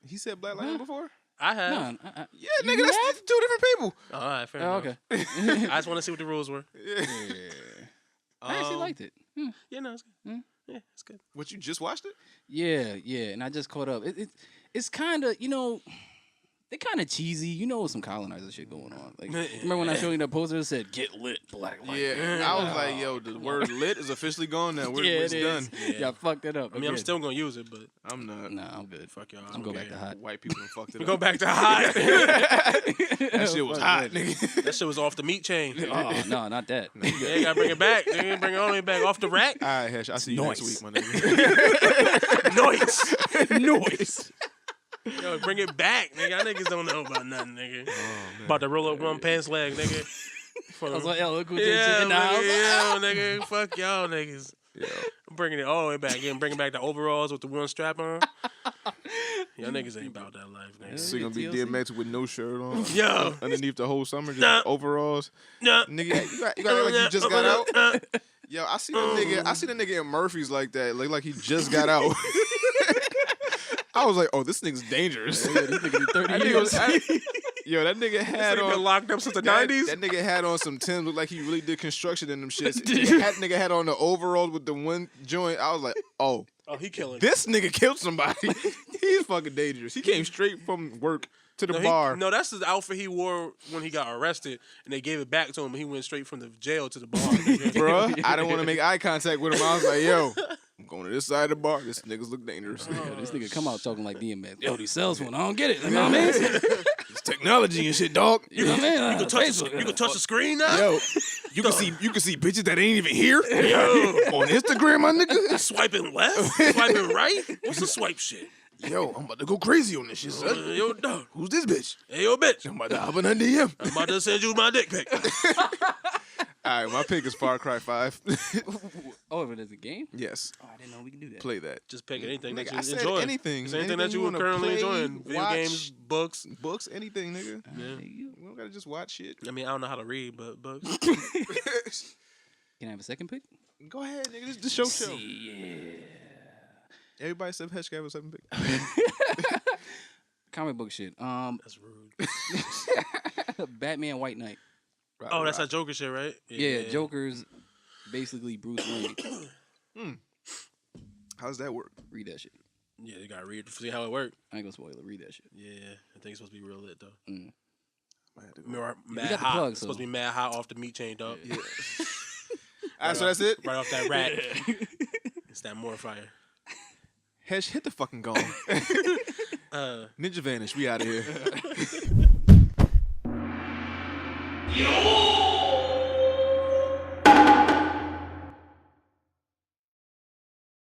S3: He said Black Lightning before?
S4: I have.
S6: No,
S3: Yeah, nigga, that's 2 different people.
S4: All right, fair
S6: oh,
S4: enough.
S6: okay.
S4: I just want to see what the rules were.
S3: Yeah.
S6: I actually liked it.
S4: Yeah, no, it's good. Yeah, it's good.
S3: What, you just watched it?
S6: Yeah, and I just caught up. It's kind of, they're kind of cheesy. You know, some colonizer shit going on. Like, remember when I showed you the poster that said "Get lit, Black Lightning"?
S3: Yeah. I was like, yo, the word lit is officially gone now. It's
S6: it
S3: done.
S6: is. Y'all fucked it up.
S4: I mean, I'm still gonna use it, but
S3: I'm not.
S6: Nah, I'm good.
S4: fuck y'all.
S6: I'm going back to hot.
S3: White people done fucked it
S4: We
S3: up.
S4: go back to hot.
S3: That shit was hot, nigga.
S4: That shit was off the meat chain.
S6: Oh no, not that.
S4: Yeah, you gotta bring it back. You gotta bring it all the way back off the rack.
S3: All right, Hesh, I'll see you next
S6: Noise.
S3: week, my nigga.
S6: Noise.
S4: Yo, bring it back, nigga. Y'all niggas don't know about nothing, nigga. About to roll up one pants leg, nigga.
S6: I was like, yo, look what
S4: Yeah,
S6: in the house.
S4: nigga. Fuck y'all niggas. I'm bringing it all the way back. Again, bringing back the overalls with the one strap on. Y'all niggas ain't about that life, nigga.
S3: So you gonna be
S6: TLC?
S3: DMX with no shirt on?
S4: Yo.
S3: Underneath the whole summer, just
S4: Nah.
S3: overalls.
S4: Nah.
S3: Nigga, you got like you just got out. Yo, I see the nigga in Murphy's like that. Like he just got out. I was like, oh, this nigga's dangerous.
S6: Yeah, this nigga be 30
S3: That nigga
S6: years.
S3: yo, that nigga had
S4: Nigga
S3: on
S4: been locked up since the
S3: that,
S4: 90s.
S3: that nigga had on some Timbs, looked like he really did construction in them shits. That nigga had on the overalls with the one joint. I was like, oh,
S4: Oh, he killing.
S3: this nigga killed somebody. He's fucking dangerous. He came straight from work to the bar.
S4: No, that's the outfit he wore when he got arrested, and they gave it back to him, and he went straight from the jail to the bar.
S3: Bruh, I didn't want to make eye contact with him. I was like, yo, I'm going to this side of the bar. This niggas look dangerous.
S6: Yo, this nigga come out talking like DMX. Yo, these cells one. I don't get it. You know what I mean?
S3: It's technology and shit, dog.
S6: You know what I mean?
S4: You can touch the screen now.
S3: Yo, you can see bitches that ain't even here. On Instagram, my nigga.
S4: Swiping left, swiping right. What's the swipe shit?
S3: Yo, I'm about to go crazy on this shit, son.
S4: Yo, dog.
S3: Who's this bitch?
S4: Hey, yo, bitch.
S3: I'm about to hop in her DM.
S4: I'm about to send you my dick pic.
S3: All right, my pick is Far Cry 5.
S6: Oh, but it's a game?
S3: yes,
S6: Oh, I didn't know we could do that.
S3: play that.
S4: Just pick anything
S3: Nigga,
S4: that
S3: I
S4: you
S3: said
S4: enjoy.
S3: anything.
S4: Is anything
S3: Anything
S4: that you
S3: you
S4: were
S3: wanna
S4: currently
S3: play,
S4: enjoying? Video
S3: watch.
S4: games, books.
S3: Books, anything, nigga.
S4: Yeah.
S3: You don't gotta just watch shit.
S4: I mean, I don't know how to read, but books.
S6: Can I have a second pick?
S3: Go ahead, nigga. This show.
S6: Yeah.
S3: Everybody except Hesh have a 7 pick.
S6: Comic book shit.
S4: That's rude.
S6: Batman White Knight.
S4: Oh, that's that Joker shit, right?
S6: Yeah, Joker's basically Bruce Wayne.
S3: How's that work?
S6: Read that shit.
S4: Yeah, you gotta read to see how it worked.
S6: I ain't gonna spoil it. Read that shit.
S4: Yeah, I think it's supposed to be real lit though.
S3: I had to go.
S4: Mad
S6: got the
S4: hot.
S6: plug,
S4: It's supposed
S6: so-
S4: to be mad hot off the meat chain, dog.
S3: Yeah. All right, so that's it.
S4: Right off that rack. It's that mortifier.
S3: Hesh, hit the fucking gong. Ninja Vanish, we out of here.
S7: Yo!